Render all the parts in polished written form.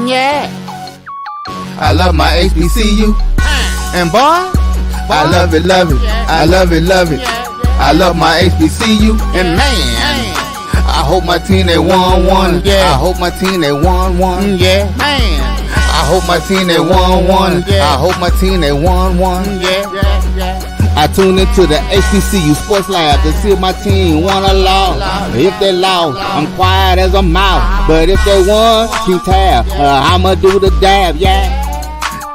Yeah. I love my HBCU. And boy, I love it, love it. I love it, love it. I love my HBCU. And man, I hope my team they won. Yeah. I hope my team they won. Yeah. Man, I hope my team they won. I hope my team they won. Yeah. I tune into the HBCU Sports Lab to see if my team won or lost. If they lost, I'm quiet as a mouse. But if they won, keep tab. I'ma do the dab, yeah.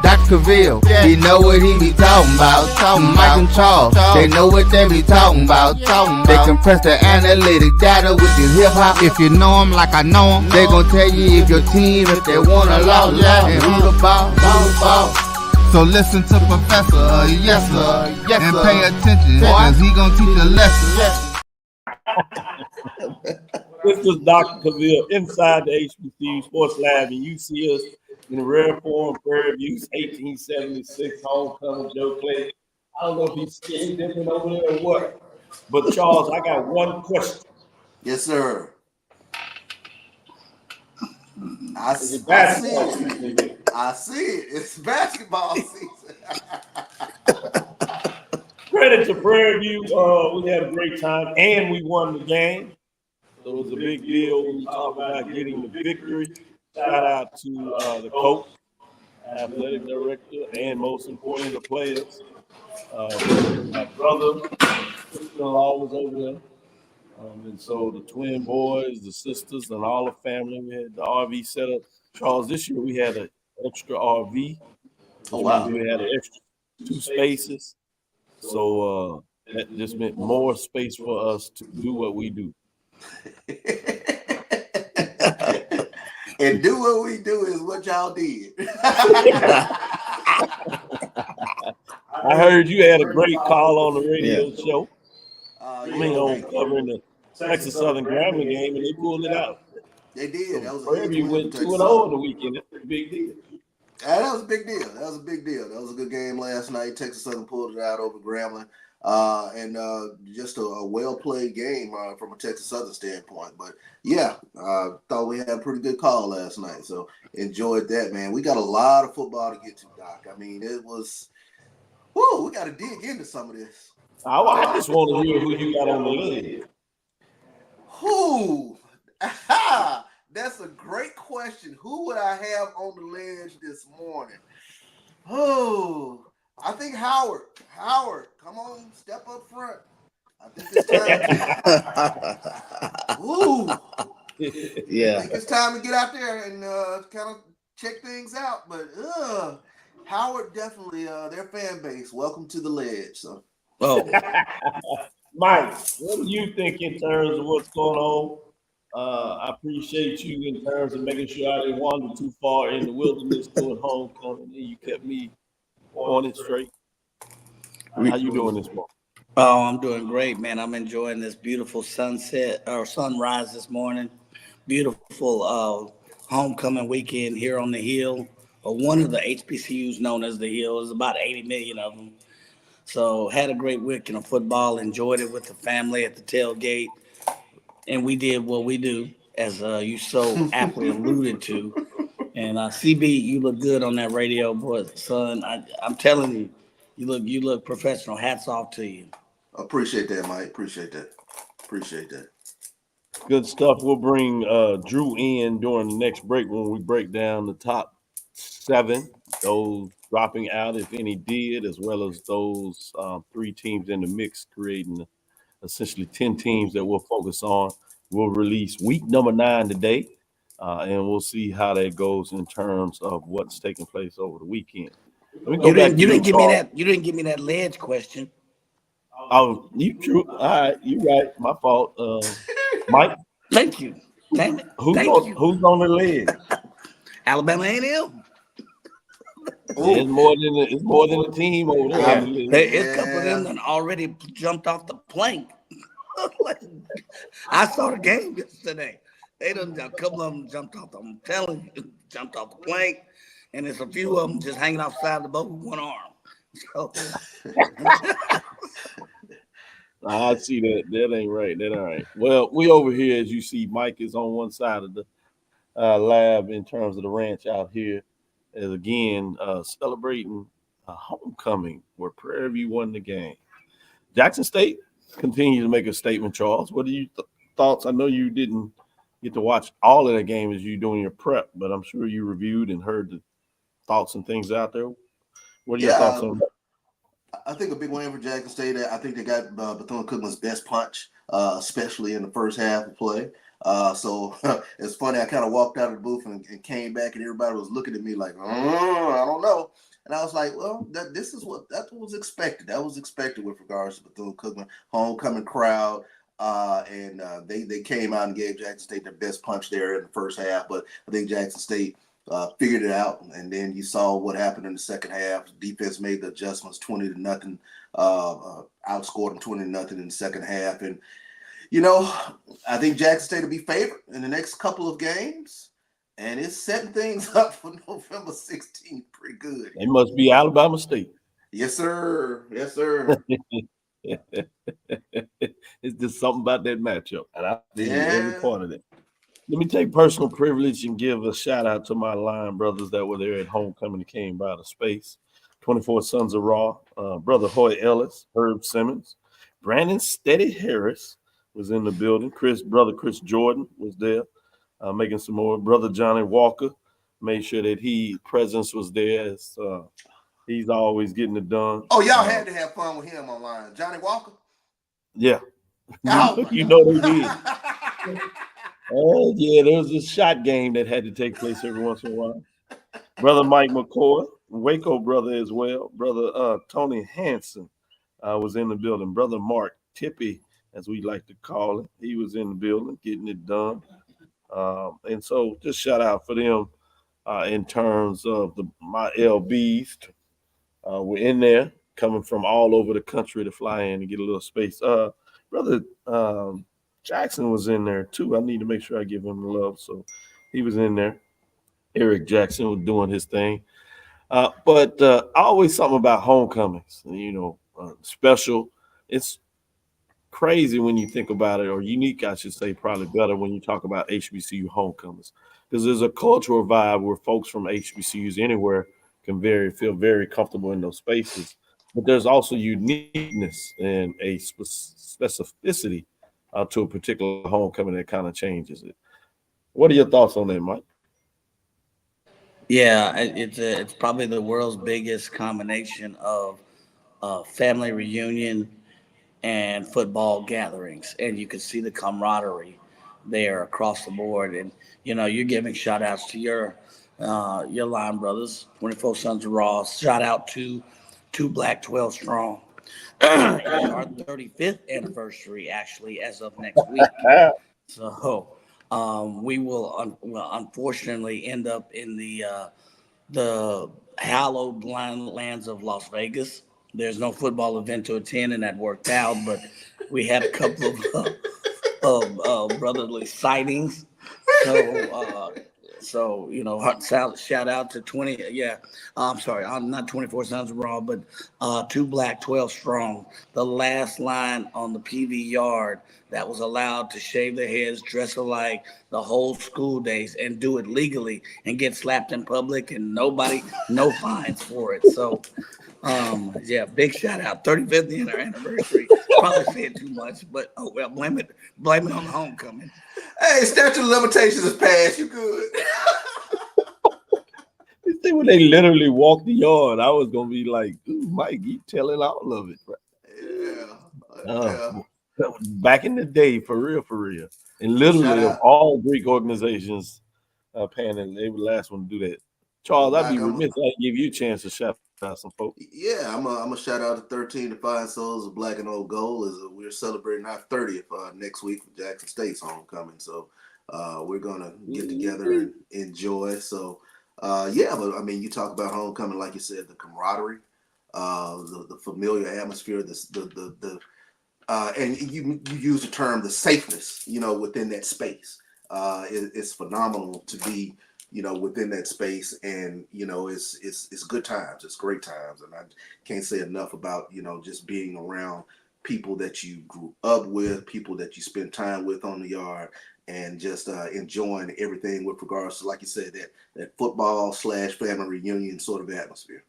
Dr. Cavil, he know what he be talking about. Mike and Charles, they know what they be talking about. They compress the analytic data with this hip hop. If you know them like I know them, they gon' tell you if your team, if they won or lost, and who the ball. So listen to Professor, yes sir, and pay attention, cause he gon' teach a lesson. This is Dr. Cavil inside the HBCU Sports Lab, and you see us in the rare form, Prairie View's 1876 homecoming Joe Clay. I don't know if he's skin dipping over there or what, but Charles, I got one question. Yes, sir. I see it. It's basketball season. Credit to Prairie View. We had a great time, and we won the game. So it was a big deal when you talk about getting the victory. Shout out to the coach, athletic director, and most importantly, the players. My brother, sister-in-law was over there. And so the twin boys, the sisters, and all the family, we had the RV set up. Charles, this year we had an extra RV. Oh, wow. We had an extra 2 spaces. So that just meant more space for us to do what we do. And do what we do is what y'all did. I heard you had a great call on the radio show. On covering the Texas Southern Grambling game, and they pulled it out. They did. That was Prairie View went 2-0 in the weekend. That's a big deal. Yeah, that was a big deal. That was a good game last night. Texas Southern pulled it out over Grambling. And just a well-played game from a Texas Southern standpoint. But, yeah, thought we had a pretty good call last night. So, enjoyed that, man. We got a lot of football to get to, Doc. I mean, it was – we got to dig into some of this. I just want to hear who you got on the list. Who? That's a great question. Who would I have on the ledge this morning? Oh, I think Howard. Howard, come on, step up front. I think it's time. Yeah. I think it's time to get out there and kind of check things out. But Howard definitely, their fan base. Welcome to the ledge. So. Oh, Mike, what do you think in terms of what's going on? I appreciate you in terms of making sure I didn't wander too far in the wilderness doing homecoming, and you kept me on it straight. How you doing this morning? Oh, I'm doing great, man. I'm enjoying this beautiful sunset or sunrise this morning. Beautiful homecoming weekend here on the Hill, or one of the HBCUs known as the Hill. There's about 80 million of them. So had a great weekend of football, enjoyed it with the family at the tailgate. And we did what we do, as you so aptly alluded to. And CB, you look good on that radio, boy, son. I'm telling you, you look professional. Hats off to you. Appreciate that, Mike. Appreciate that. Good stuff. We'll bring Drew in during the next break when we break down the top 7, those dropping out, if any did, as well as those 3 teams in the mix, creating essentially 10 teams that we'll focus on. We'll release week number 9 today, and we'll see how that goes in terms of what's taking place over the weekend. You didn't give me that ledge question. Oh, you true. All right, you right. My fault. Mike. Thank you. Damn it. Who's on the ledge? Alabama A&M. It's more than a team over there. It's a couple of them that already jumped off the plank. I saw the game yesterday. A couple of them jumped off. I'm telling you, jumped off the plank, and there's a few of them just hanging outside the boat with one arm. So. I see that. That ain't right. That all right. Well, we over here, as you see, Mike is on one side of the lab in terms of the ranch out here is again celebrating a homecoming where Prairie View won the game. Jackson State continues to make a statement. Charles, what are your thoughts? I know you didn't get to watch all of the game as you doing your prep, but I'm sure you reviewed and heard the thoughts and things out there. What are your thoughts Yeah, on that? I think a big win for Jackson State. I think they got Bethune-Cookman's best punch, especially in the first half of play. So it's funny. I kind of walked out of the booth and came back, and everybody was looking at me like, I don't know. And I was like, well, that was expected. That was expected with regards to Bethune-Cookman homecoming crowd. They came out and gave Jackson State their best punch there in the first half. But I think Jackson State figured it out, and then you saw what happened in the second half. Defense made the adjustments, 20-0, outscored them 20-0 in the second half, and I think Jackson State will be favored in the next couple of games, and it's setting things up for November 16th pretty good. It must be Alabama State. Yes, sir. Yes, sir. It's just something about that matchup, and I feel every Yeah. part of it. Let me take personal privilege and give a shout out to my line brothers that were there at homecoming and came by the space. 24 Sons of Raw, Brother Hoy Ellis, Herb Simmons, Brandon Steady Harris was in the building. Brother Chris Jordan was there, making some more. Brother Johnny Walker made sure that presence was there. As, he's always getting it done. Oh, y'all had to have fun with him online. Johnny Walker? Yeah. Oh, you know they did. Oh, yeah, there was a shot game that had to take place every once in a while. Brother Mike McCoy, Waco brother as well. Brother Tony Hanson was in the building. Brother Mark Tippy, as we like to call him, he was in the building getting it done. And so just shout out for them in terms of my LBs. We're in there coming from all over the country to fly in and get a little space. Brother Jackson was in there too. I need to make sure I give him the love. So he was in there. Eric Jackson was doing his thing. But always something about homecomings, special. It's crazy when you think about it, or unique, I should say, probably better when you talk about HBCU homecomings. Because there's a cultural vibe where folks from HBCUs anywhere can feel very comfortable in those spaces. But there's also uniqueness and a specificity to a particular homecoming that kind of changes it. What are your thoughts on that, Mike? Yeah, it's probably the world's biggest combination of family reunion and football gatherings, and you can see the camaraderie there across the board. And you're giving shout outs to your line brothers, 24 Sons of Ross. Shout out to Two Black 12 Strong. It's our 35th anniversary actually as of next week. So we will unfortunately end up in the hallowed lands of Las Vegas. There's no football event to attend, and that worked out. But we had a couple of brotherly sightings. So shout out to 20. Yeah, I'm sorry, I'm not 24 Sons of Raw, but Two Black 12 Strong. The last line on the PV yard that was allowed to shave their heads, dress alike the whole school days, and do it legally and get slapped in public, and no fines for it. So yeah, big shout out. 35th anniversary. Probably said too much, but oh well, blame it on the homecoming. Hey, statute of limitations is passed. You good? You see, when they literally walked the yard, I was gonna be like, "Ooh, Mike, you telling all of it." Yeah. Back in the day, for real, and literally of out. all Greek organizations, panel, they were the last one to do that. Charles, I'd be remiss. I'd give you a chance to shout out some folks. Yeah, I'm a shout out to 13 Defiant Souls of Black and Old Gold. We're celebrating our 30th next week for Jackson State's homecoming. So we're gonna get together and enjoy. So yeah, but I mean, you talk about homecoming, like you said, the camaraderie, the familiar atmosphere, and you use the term the safeness, within that space. It's phenomenal to be within that space, and it's good times, it's great times, and I can't say enough about just being around people that you grew up with, people that you spend time with on the yard, and just enjoying everything with regards to, like you said, that football / family reunion sort of atmosphere.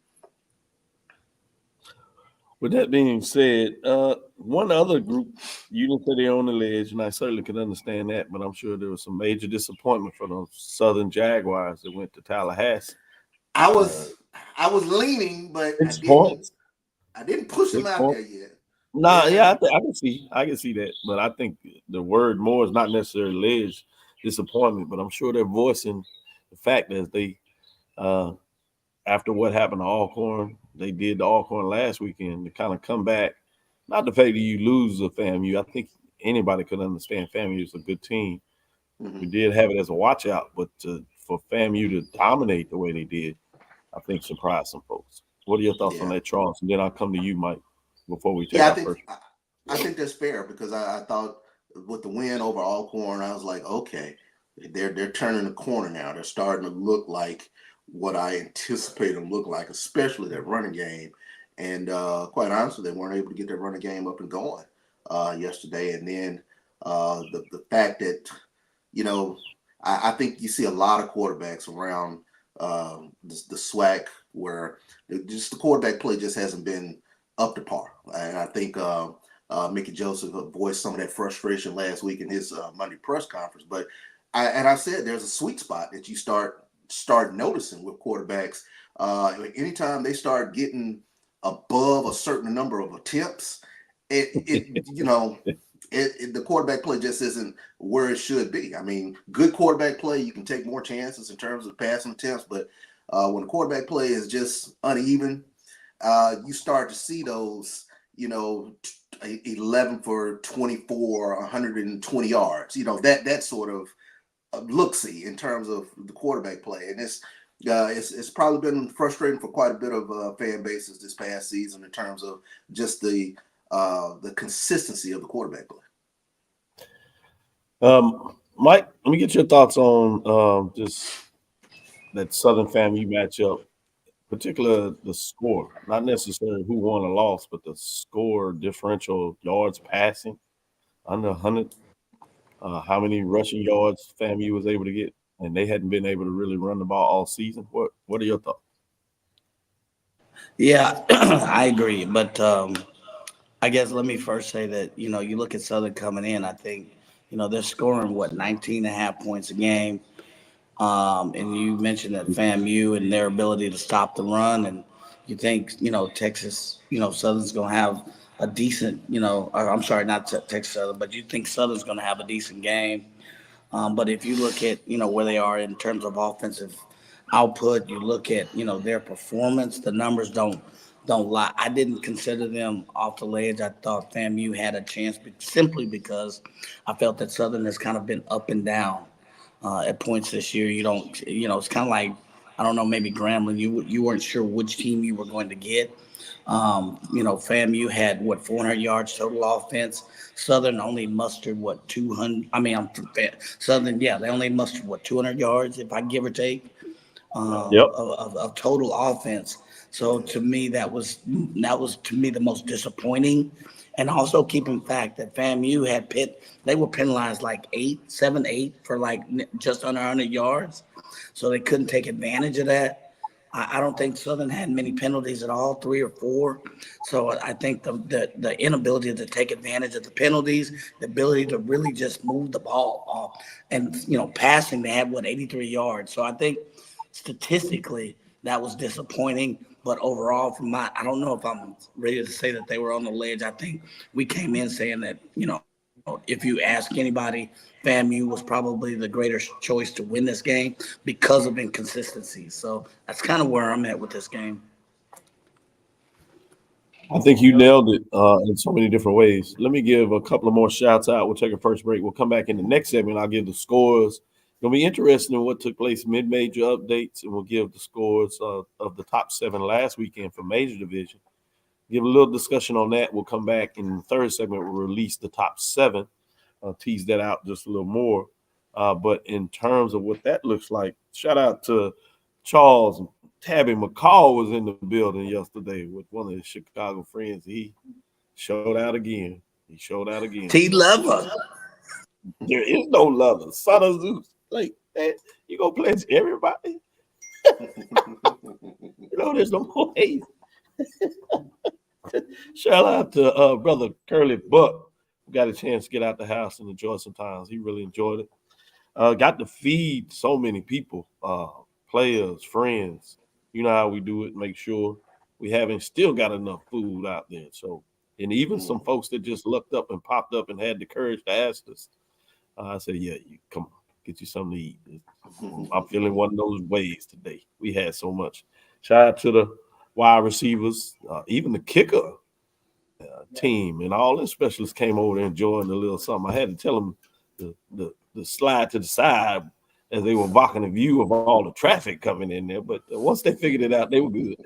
With that being said, one other group, you didn't say they're on the ledge, and I certainly can understand that, but I'm sure there was some major disappointment for the Southern Jaguars that went to Tallahassee. I Uh, was leaning, but 6 points. I didn't push them 6 out there points. yet. Nah, yeah, I can see that, but I think the word more is not necessarily ledge disappointment, but I'm sure they're voicing the fact that they, uh, after what happened to Alcorn, they did to Alcorn last weekend to kind of come back. Not the fact that you lose a FAMU. I think anybody could understand FAMU is a good team. We Mhm. did have it as a watch out, but for FAMU to dominate the way they did, I think surprised some folks. What are your thoughts on Yeah. that, Charles? And then I'll come to you, Mike, before we take Yeah, our first. I think that's fair because I thought with the win over Alcorn, I was like, okay, they're turning the corner now. They're starting to look like what I anticipate them look like, especially that running game. And quite honestly, they weren't able to get their running game up and going yesterday. And then the fact that I think you see a lot of quarterbacks around the SWAC where just the quarterback play just hasn't been up to par. And I think Mickey Joseph voiced some of that frustration last week in his Monday press conference. But I said there's a sweet spot that you start noticing with quarterbacks. Anytime they start getting above a certain number of attempts, the quarterback play just isn't where it should be. I mean, good quarterback play, you can take more chances in terms of passing attempts, but when the quarterback play is just uneven, you start to see those, 11 for 24, 120 yards, that sort of look-see in terms of the quarterback play. And it's probably been frustrating for quite a bit of fan bases this past season in terms of just the consistency of the quarterback play. Mike, let me get your thoughts on just that Southern FAMU matchup, particularly the score, not necessarily who won or lost, but the score differential yards passing under 100. How many rushing yards FAMU was able to get, and they hadn't been able to really run the ball all season. What are your thoughts? Yeah, I agree. But I guess let me first say that, you look at Southern coming in, I think, they're scoring, 19 and a half points a game. And you mentioned that FAMU and their ability to stop the run. And you think, Texas, Southern's going to have a decent, or I'm sorry, not Texas Southern, but you think Southern's going to have a decent game. But if you look at, where they are in terms of offensive output, you look at, their performance, the numbers don't lie. I didn't consider them off the ledge. I thought FAMU had a chance simply because I felt that Southern has kind of been up and down at points this year. You don't, it's kind of like, I don't know, maybe Grambling. You weren't sure which team you were going to get. FAMU had 400 yards total offense. Southern only mustered 200. I mean, Southern, yeah, they only mustered 200 yards, if I give or take, Yep. of total offense. So to me, that was to me the most disappointing. And also keep in fact that FAMU they were penalized like 7, 8 for just under 100 yards. So they couldn't take advantage of that. I don't think Southern had many penalties at all, 3 or 4. So I think the inability to take advantage of the penalties, the ability to really just move the ball off, and passing, they had 83 yards. So I think statistically that was disappointing. But overall, I don't know if I'm ready to say that they were on the ledge. I think we came in saying that, if you ask anybody, FAMU was probably the greater choice to win this game because of inconsistency. So that's kind of where I'm at with this game. I think you nailed it in so many different ways. Let me give a couple of more shouts out. We'll take a first break. We'll come back in the next segment. I'll give the scores. It'll be interesting in what took place mid-major updates, and we'll give the scores of the top 7 last weekend for major division. Give a little discussion on that. We'll come back in the third segment. We'll release the top 7. Tease that out just a little more. But in terms of what that looks like, shout out to Charles. Tabby McCall was in the building yesterday with one of his Chicago friends. He showed out again. T Lover. There is no lover. Son of Zeus. Like, man, you gonna pledge everybody? There's no more hate. Shout out to brother Curly Buck. Got a chance to get out the house and enjoy some times. He really enjoyed it. Got to feed so many people, players, friends. You know how we do it. Make sure we haven't still got enough food out there. So, and even some folks that just looked up and popped up and had the courage to ask us. I said, yeah, you come on, get you something to eat. I'm feeling one of those ways today. We had so much. Shout out to the wide receivers, even the kicker team, and all the specialists came over there enjoying the little something. I had to tell them the slide to the side as they were blocking the view of all the traffic coming in there. But once they figured it out, they were good.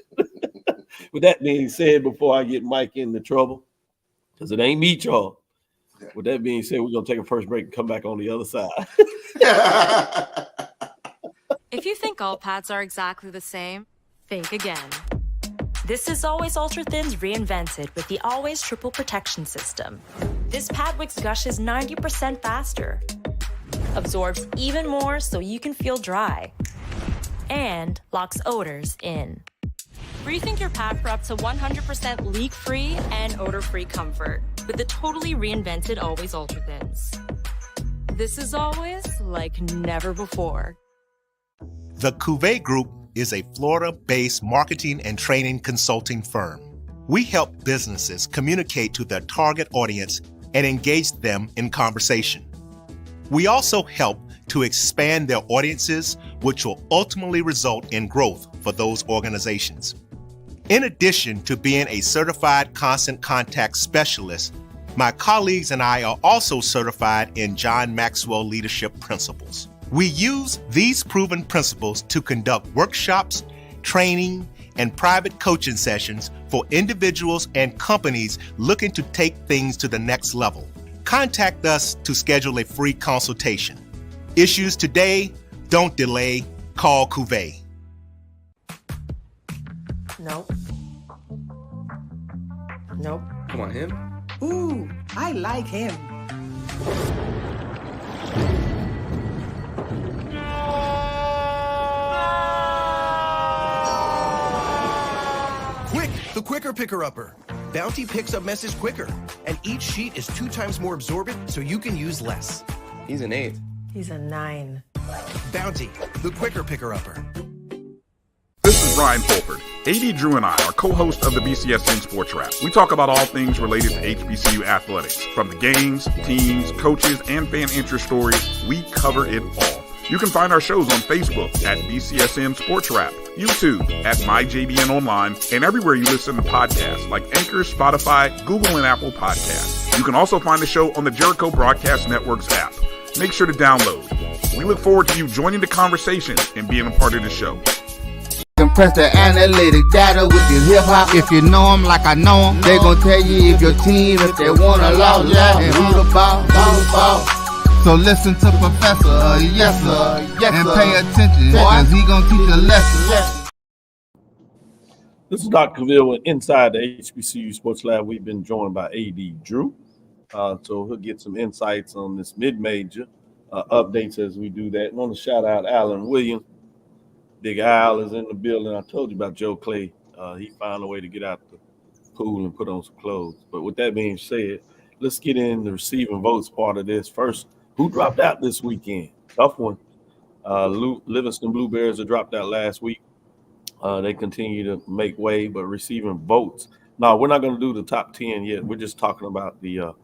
With that being said, before I get Mike into trouble, because it ain't me, y'all. With that being said, we're going to take a first break and come back on the other side. If you think all pads are exactly the same, think again. This is Always Ultra Thins reinvented with the Always Triple Protection System. This pad wicks gushes 90% faster, absorbs even more so you can feel dry, and locks odors in. Rethink your pad for up to 100% leak-free and odor-free comfort with the totally reinvented Always Ultra Thins. This is always like never before. The Cavil Group is a Florida-based marketing and training consulting firm. We help businesses communicate to their target audience and engage them in conversation. We also help to expand their audiences, which will ultimately result in growth for those organizations. In addition to being a certified constant contact specialist, my colleagues and I are also certified in John Maxwell Leadership Principles. We use these proven principles to conduct workshops, training, and private coaching sessions for individuals and companies looking to take things to the next level. Contact us to schedule a free consultation. Issues today, don't delay, call Cavil. Nope. Nope. Come on, him? Ooh, I like him. Quick, the quicker picker-upper. Bounty picks up message quicker, and each sheet is 2 times more absorbent, so you can use less. He's an 8. He's a 9. Bounty, the quicker picker-upper. This is Brian Fulford. AD Drew and I are co-hosts of the BCSN Sports Wrap. We talk about all things related to HBCU athletics. From the games, teams, coaches, and fan interest stories, we cover it all. You can find our shows on Facebook at BCSN Sports Wrap, YouTube at MyJBN Online, and everywhere you listen to podcasts like Anchor, Spotify, Google, and Apple Podcasts. You can also find the show on the Jericho Broadcast Network's app. Make sure to download. We look forward to you joining the conversation and being a part of the show. Compress the analytic data with your hip hop. If you know them like I know them, they gon' tell you if your team, if they wanna lose, and who the ball. So listen to Professor, yes sir, and pay attention, cause he gon' teach a lesson. This is Dr. Cavil with Inside the HBCU Sports Lab. We've been joined by AD Drew. So he'll get some insights on this mid-major updates as we do that. And I want to shout out Alan Williams. Big Al is in the building. I told you about Joe Clay. He found a way to get out the pool and put on some clothes. But with that being said, let's get in the receiving votes part of this. First, who dropped out this weekend? Tough one. Livingston Blue Bears that dropped out last week. They continue to make way, but receiving votes. No, we're not going to do the top 10 yet. We're just talking about the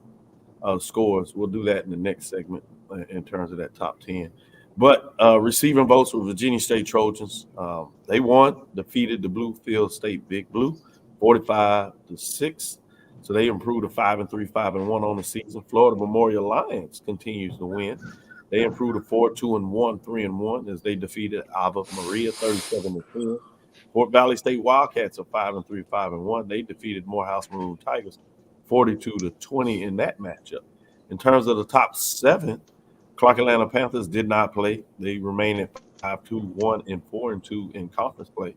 scores. We'll do that in the next segment in terms of that top 10. But receiving votes were Virginia State Trojans. They won, defeated the Bluefield State Big Blue 45-6. So they improved to 5-3, 5-1 on the season. Florida Memorial Lions continues to win. They improved to 4-2-1, 3-1 as they defeated Ave Maria 37-10. Fort Valley State Wildcats are 5-3, 5-1. They defeated Morehouse Maroon Tigers 42-20 in that matchup. In terms of the top 7, Clark Atlanta Panthers did not play. They remain at 5-2-1 and 4-2 in conference play.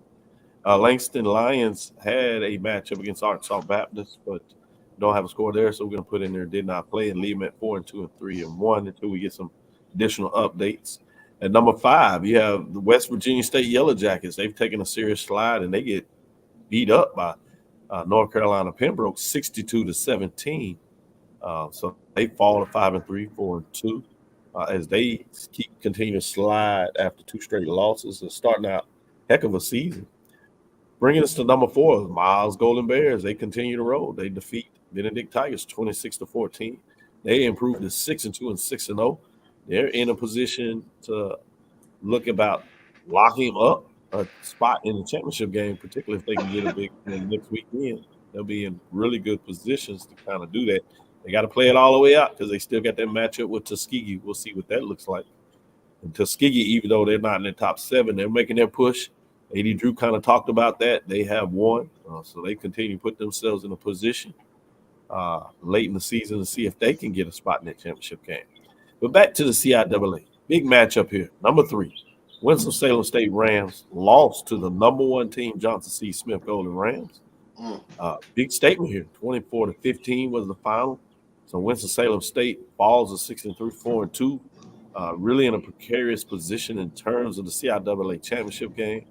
Langston Lions had a matchup against Arkansas Baptist, but don't have a score there, so we're going to put in there did not play and leave them at 4-2 and 3-1 until we get some additional updates. At number 5, you have the West Virginia State Yellow Jackets. They've taken a serious slide and they get beat up by North Carolina Pembroke 62-17. So they fall to 5-3, 4-2 as they continue to slide after 2 straight losses and starting out heck of a season. Bringing us to number 4, Miles Golden Bears. They continue to roll. They defeat Benedict Tigers 26-14. They improved to 6-2 and 6-0. They're in a position to look about locking up a spot in the championship game, particularly if they can get a big win next weekend. They'll be in really good positions to kind of do that. They got to play it all the way out because they still got that matchup with Tuskegee. We'll see what that looks like. And Tuskegee, even though they're not in the top 7, they're making their push. A.D. Drew kind of talked about that. They have won, so they continue to put themselves in a position late in the season to see if they can get a spot in that championship game. But back to the CIAA. Big matchup here. Number 3, Winston-Salem State Rams lost to the number 1 team, Johnson C. Smith Golden Rams. Big statement here. 24-15 was the final. So Winston-Salem State falls to 6-3, 4-2. Really in a precarious position in terms of the CIAA championship game.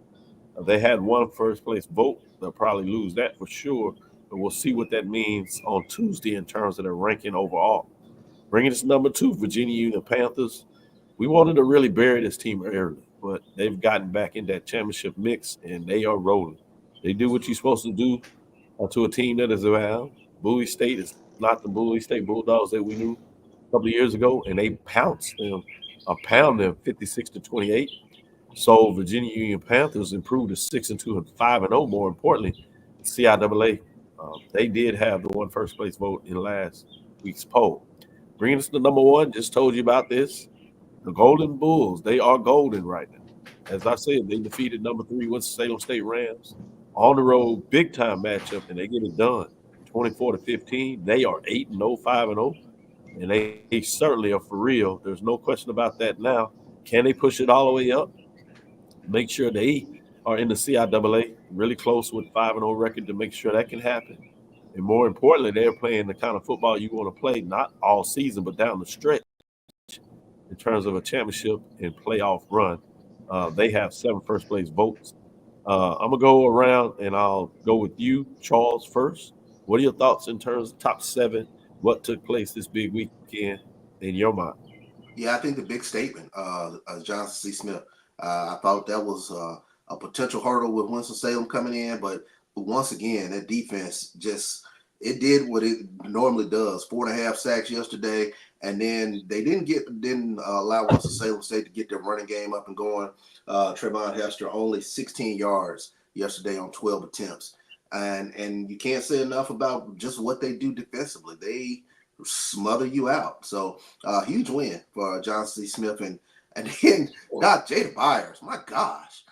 They had one first place vote. They'll probably lose that for sure. But we'll see what that means on Tuesday in terms of their ranking overall. Bringing us number 2, Virginia Union Panthers. We wanted to really bury this team early, but they've gotten back in that championship mix, and they are rolling. They do what you're supposed to do to a team that is around. Bowie State is not the Bowie State Bulldogs that we knew a couple of years ago, and they pound them 56-28. So Virginia Union Panthers improved to 6-2 and 5-0. More importantly, CIAA, they did have the one first place vote in last week's poll. Bringing us to number 1, just told you about this. The Golden Bulls, they are golden right now. As I said, they defeated number 3 Winston-Salem State Rams on the road, big time matchup, and they get it done. 24-15. They are 8-0, 5-0, and they certainly are for real. There's no question about that now. Can they push it all the way up? Make sure they are in the CIAA, really close with 5-0 record to make sure that can happen. And more importantly, they're playing the kind of football you want to play, not all season, but down the stretch in terms of a championship and playoff run. They have 7 first place votes. I'm going to go around and I'll go with you, Charles, first. What are your thoughts in terms of top 7? What took place this big weekend in your mind? Yeah, I think the big statement, Johnson C. Smith. I thought that was a potential hurdle with Winston-Salem coming in, but once again, that defense it did what it normally does. 4.5 sacks yesterday, and then they didn't allow Winston-Salem State to get their running game up and going. Trevon Hester only 16 yards yesterday on 12 attempts, and you can't say enough about just what they do defensively. They smother you out. So huge win for Johnson C. Smith and then God, Jada Byers, my gosh,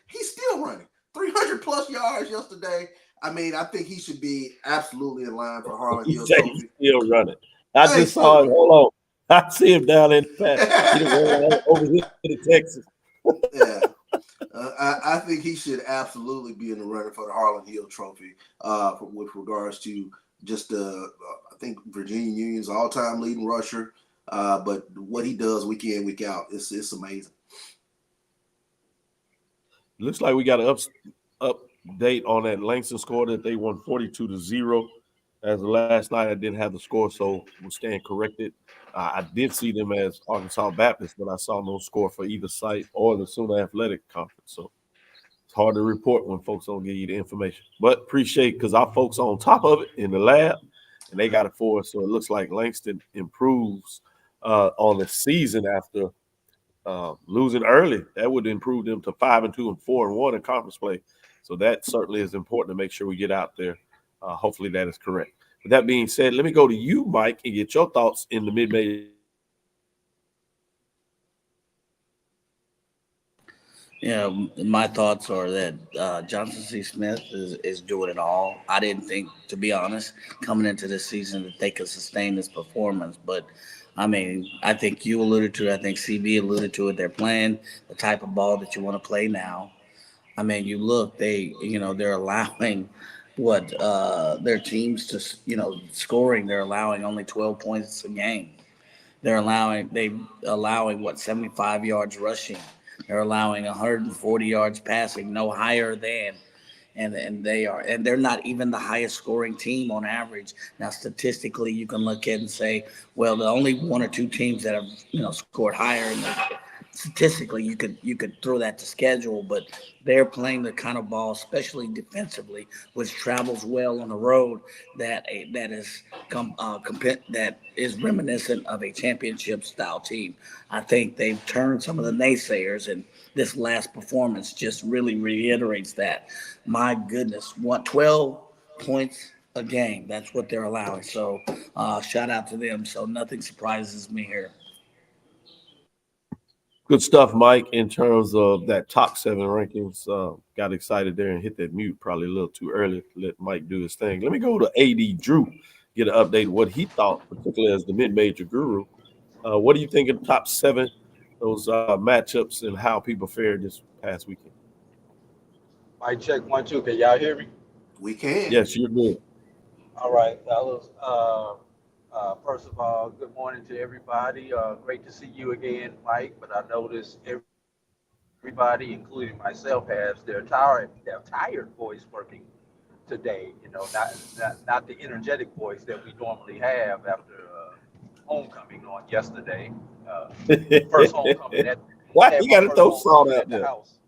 he's still running 300 plus yards yesterday. I mean, I think he should be absolutely in line for Harlan Hill Trophy. He's still running. I just saw him. Hold on, I see him down in the pack. He over here to Texas. Yeah, I think he should absolutely be in the running for the Harlan Hill Trophy. With regards to just I think Virginia Union's all-time leading rusher. But what he does week in, week out, it's amazing. Looks like we got an update on that Langston score that they won 42-0. As of last night, I didn't have the score, so we'll stand corrected. I did see them as Arkansas Baptist, but I saw no score for either site or the Sooner Athletic Conference. So it's hard to report when folks don't give you the information. But appreciate because our folks on top of it in the lab, and they got it for us. So it looks like Langston improves on the season after losing early. That would improve them to 5-2 and 4-1 in conference play. So that certainly is important to make sure we get out there. Hopefully that is correct. With that being said, let me go to you, Mike, and get your thoughts in the mid-major. Yeah, my thoughts are that Johnson C. Smith is doing it all. I didn't think, to be honest, coming into this season that they could sustain this performance. But, I mean, I think you alluded to it. I think CB alluded to it. They're playing the type of ball that you want to play now. I mean, you look, they're allowing their teams to scoring. They're allowing only 12 points a game. They allowing what 75 yards rushing. They're allowing 140 yards passing, no higher than. And they're not even the highest scoring team on average. Now, statistically, you can look at and say, well, the only one or two teams that have scored higher in the statistically you could throw that to schedule, but they're playing the kind of ball, especially defensively, which travels well on the road. That is reminiscent of a championship style team. I think they've turned some of the naysayers, and this last performance just really reiterates that. My goodness, 12 points a game. That's what they're allowing. So shout out to them. So nothing surprises me here. Good stuff, Mike, in terms of that top 7 rankings. Got excited there and hit that mute probably a little too early. Let Mike do his thing. Let me go to AD Drew, get an update of what he thought, particularly as the mid-major guru. What do you think of the top 7, those matchups, and how people fared this past weekend? Mic check 1 2. Can y'all hear me? We can. Yes, you're good. All right, fellas. First of all, good morning to everybody. Great to see you again, Mike. But I noticed everybody, including myself, has their tired voice working today. Not the energetic voice that we normally have after homecoming on yesterday. First homecoming at Why had you my got to first throw salt homecoming out at the there? house.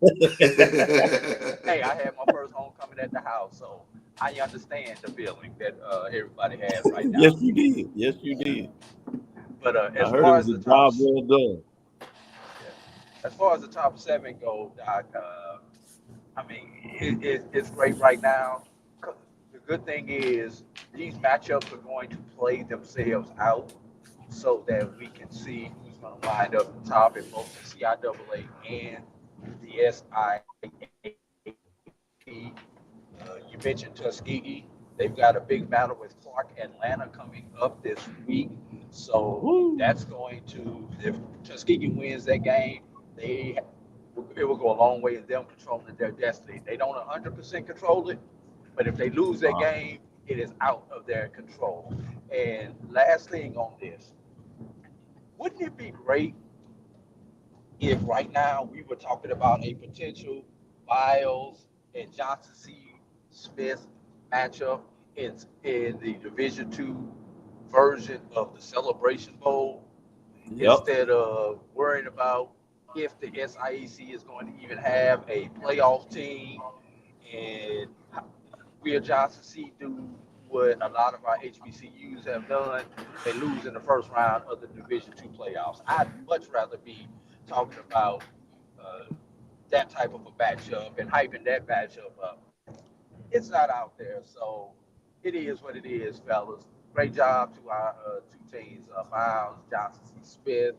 Hey, I had my first homecoming at the house, so I understand the feeling that everybody has right Yes, now. you did. Yes, you did. But I as heard it far was as a the top, job well done. yeah, as far as the top 7 go, Doc, I mean, it's great right now. The good thing is these matchups are going to play themselves out so that we can see who's going to wind up the top in both the CIAA and the You mentioned Tuskegee. They've got a big battle with Clark Atlanta coming up this week. So Woo. that's going to, if Tuskegee wins that game, it will go a long way in them controlling their destiny. They don't 100% control it, but if they lose that game, it is out of their control. And last thing on this, wouldn't it be great if right now we were talking about a potential Biles and Johnson C. Smith matchup in the Division II version of the Celebration Bowl, Yep. instead of worrying about if the SIAC is going to even have a playoff team, and will Johnson C do what a lot of our HBCUs have done? They lose in the first round of the Division II playoffs. I'd much rather be talking about uh, that type of a matchup and hyping that matchup up. It's not out there, so it is what it is, fellas. Great job to our 2 teams, Miles, Johnson C. Smith.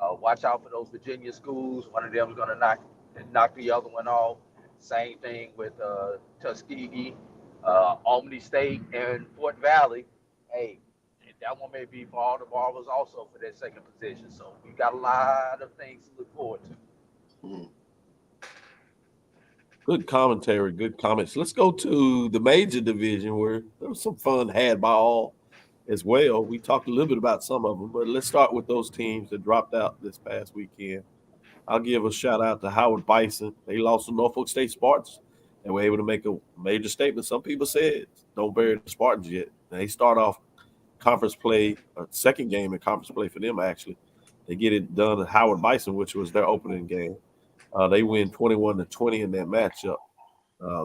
Watch out for those Virginia schools. One of them is going to knock the other one off. Same thing with Tuskegee, Albany State, and Fort Valley. Hey, that one may be for all the Barbers also for that second position. So we got a lot of things to look forward to. Good commentary, good comments. Let's go to the major division where there was some fun had by all as well. We talked a little bit about some of them, but let's start with those teams that dropped out this past weekend. I'll give a shout out to Howard Bison. They lost to Norfolk State Spartans and were able to make a major statement. Some people said, don't bury the Spartans yet. They start off conference play, second game in conference play for them, actually. They get it done at Howard Bison, which was their opening game. They win 21-20 in that matchup.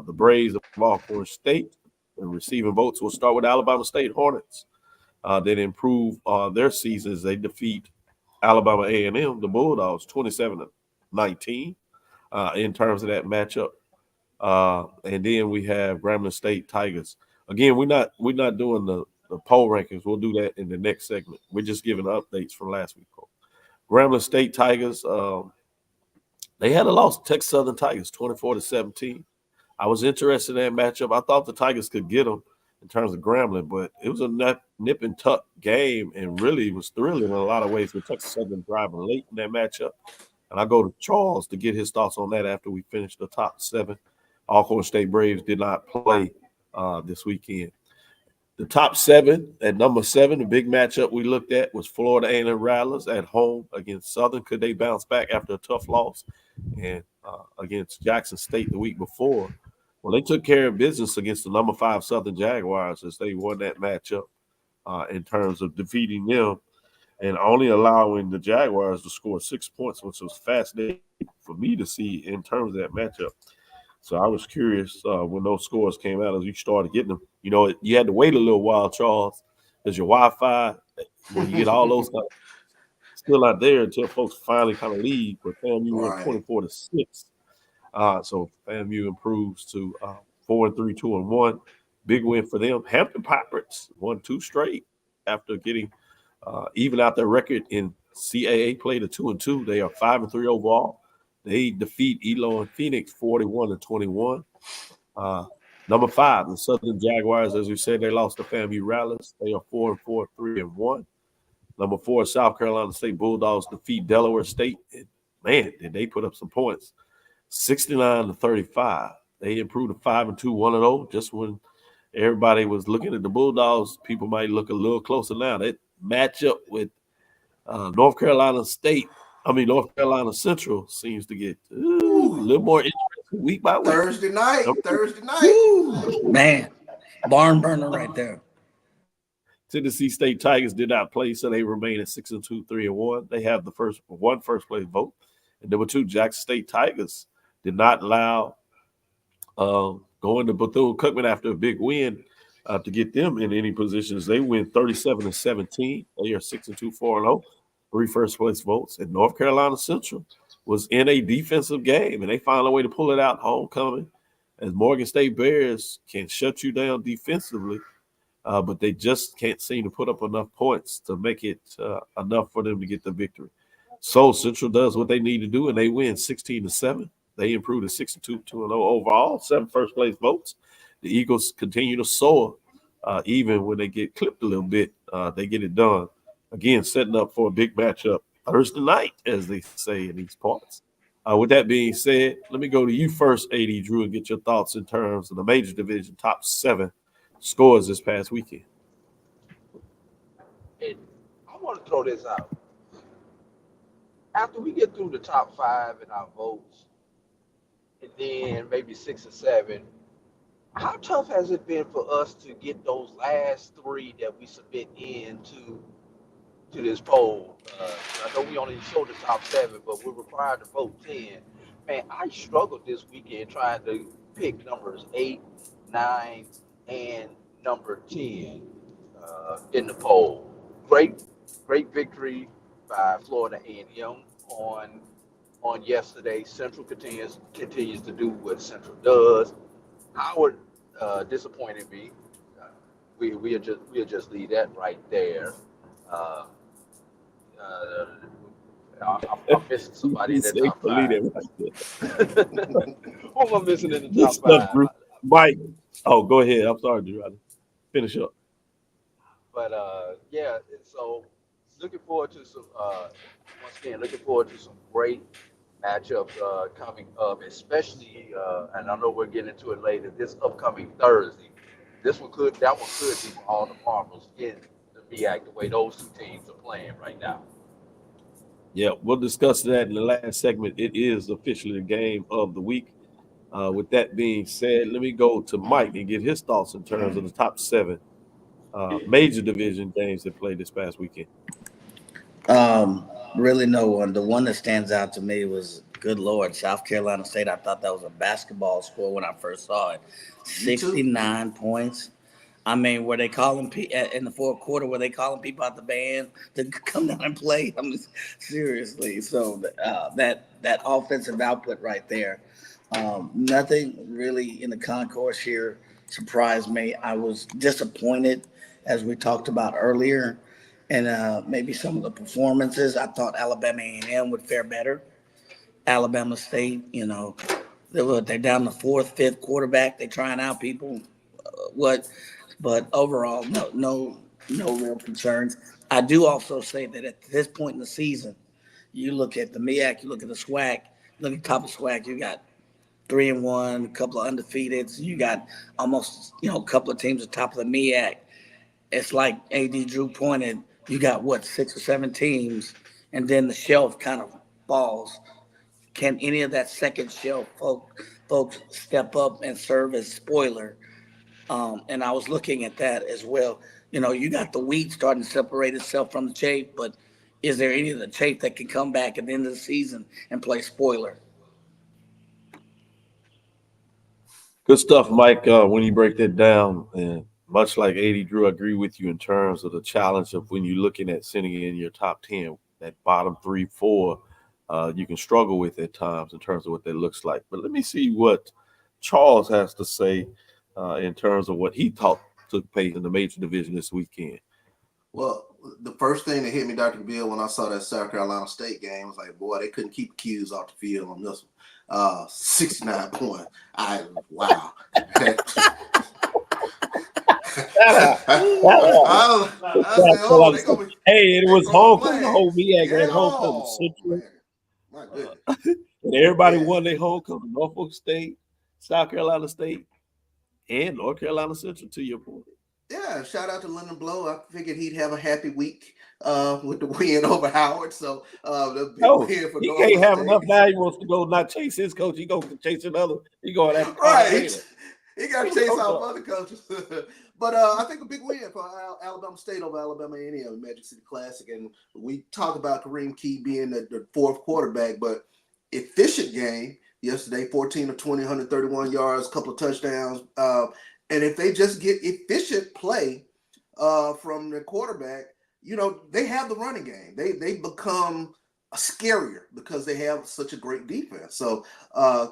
The Braves of Alcorn State and receiving votes will start with Alabama State Hornets. Then improve their seasons. They defeat Alabama A&M, the Bulldogs, 27-19 in terms of that matchup. And then we have Grambling State Tigers. Again, we're not doing the poll rankings. We'll do that in the next segment. We're just giving updates from last week. Grambling State Tigers, they had a loss to Texas Southern Tigers, 24-17. I was interested in that matchup. I thought the Tigers could get them in terms of Grambling, but it was a nip and tuck game and really was thrilling in a lot of ways with Texas Southern driving late in that matchup. And I go to Charles to get his thoughts on that after we finish the top 7. Alcorn State Braves did not play this weekend. The top 7 at number 7, the big matchup we looked at was Florida A&M Rattlers at home against Southern. Could they bounce back after a tough loss? And against Jackson State the week before. Well, they took care of business against the number 5 Southern Jaguars as they won that matchup in terms of defeating them and only allowing the Jaguars to score 6 points, which was fascinating for me to see in terms of that matchup. So I was curious when those scores came out as you started getting them. You know, you had to wait a little while, Charles, because your Wi-Fi, when you get all those still not there until folks finally kind of leave. But FAMU went 24-6. So FAMU improves to 4-3, 2-1. Big win for them. Hampton Pirates won 2 straight after getting even out their record in CAA play to 2-2. They are 5-3 overall. They defeat Elo and Phoenix 41-21. Number 5, the Southern Jaguars, as we said, they lost to FAMU Rattlers. They are 4-4, 3-1. Number 4, South Carolina State Bulldogs defeat Delaware State. And man, did they put up some points. 69-35. They improved to 5-2, 1-0. Just when everybody was looking at the Bulldogs, people might look a little closer now. That matchup with North Carolina Central seems to get a little more interesting week by week. Thursday night. Man, barn burner right there. Tennessee State Tigers did not play, so they remain at 6-2, 3-1. They have the first place vote. And number 2, Jackson State Tigers did not allow going to Bethune-Cookman after a big win to get them in any positions. They win 37-17. They are 6-2, 4-0. 3 first-place votes. And North Carolina Central was in a defensive game, and they found a way to pull it out homecoming as Morgan State Bears can shut you down defensively, but they just can't seem to put up enough points to make it enough for them to get the victory. So Central does what they need to do, and they win 16-7. They improve to 6-2, 2-0 overall, 7 first-place votes. The Eagles continue to soar, even when they get clipped a little bit. They get it done. Again, setting up for a big matchup Thursday night, as they say in these parts. With that being said, let me go to you first, AD Drew, and get your thoughts in terms of the major division top 7 scores this past weekend. And I want to throw this out. After we get through the top 5 in our votes, and then maybe 6 or 7, how tough has it been for us to get those last 3 that we submit into this poll? I know we only show the top 7, but we're required to vote 10. Man, I struggled this weekend trying to pick numbers 8, 9, and number 10 in the poll. Great victory by Florida A&M on yesterday. Central continues to do what Central does. Howard disappointed me. We'll just leave that right there. I'm missing somebody in the top 5. Who am I missing in the top 5? Mike. Oh, go ahead. I'm sorry, Drew. Finish up. But yeah, so looking forward to some looking forward to some great matchups coming up, especially and I know we'll get into it later, this upcoming Thursday. That one could be for all the marbles in the MEAC, the way those 2 teams are playing right now. Yeah, we'll discuss that in the last segment. It is officially the game of the week. With that being said, let me go to Mike and get his thoughts in terms of the top 7 major division games that played this past weekend. Really no one. The one that stands out to me was, good Lord, South Carolina State. I thought that was a basketball score when I first saw it. 69 points. I mean, were they calling in the fourth quarter? Were they calling people out the band to come down and play? I'm just seriously. So that offensive output right there. Nothing really in the concourse here surprised me. I was disappointed, as we talked about earlier, and maybe some of the performances. I thought Alabama A&M would fare better. Alabama State, they're down the 4th, 5th quarterback. They're trying out people. But overall, no real concerns. I do also say that at this point in the season, you look at the MEAC, you look at the SWAC, look at the top of SWAC, you got 3-1, a couple of undefeateds. You got almost, a couple of teams at the top of the MEAC. It's like AD Drew pointed, you got 6 or 7 teams, and then the shelf kind of falls. Can any of that second shelf folks step up and serve as spoiler? And I was looking at that as well. You got the wheat starting to separate itself from the chaff, but is there any of the chaff that can come back at the end of the season and play spoiler? Good stuff, Mike. When you break that down, and much like AD Drew, I agree with you in terms of the challenge of when you're looking at sitting in your top 10, that bottom 3, 4, you can struggle with at times in terms of what that looks like. But let me see what Charles has to say in terms of what he thought took place in the major division this weekend. Well, the first thing that hit me, Dr. Bill, when I saw that South Carolina State game, was like, boy, they couldn't keep the Qs off the field on this one. 69 points. Wow. Hey, it was homecoming. The whole MEAC had homecoming. Central. My goodness. And everybody won their homecoming. Norfolk State, South Carolina State, and North Carolina Central, to your point. Yeah, shout out to Lyndon Blow. I figured he'd have a happy week with the win over Howard. So the big win for he Norfolk can't have State. enough now. He wants to go not chase his coach. He goes to chase another. He going after right. He got to chase out other coaches. But I think a big win for Alabama State over Alabama A&M, Magic City Classic. And we talk about Kareem Key being the fourth quarterback, but efficient game yesterday, 14 of 20, 131 yards, a couple of touchdowns. And if they just get efficient play from the quarterback, they have the running game. They become scarier because they have such a great defense. So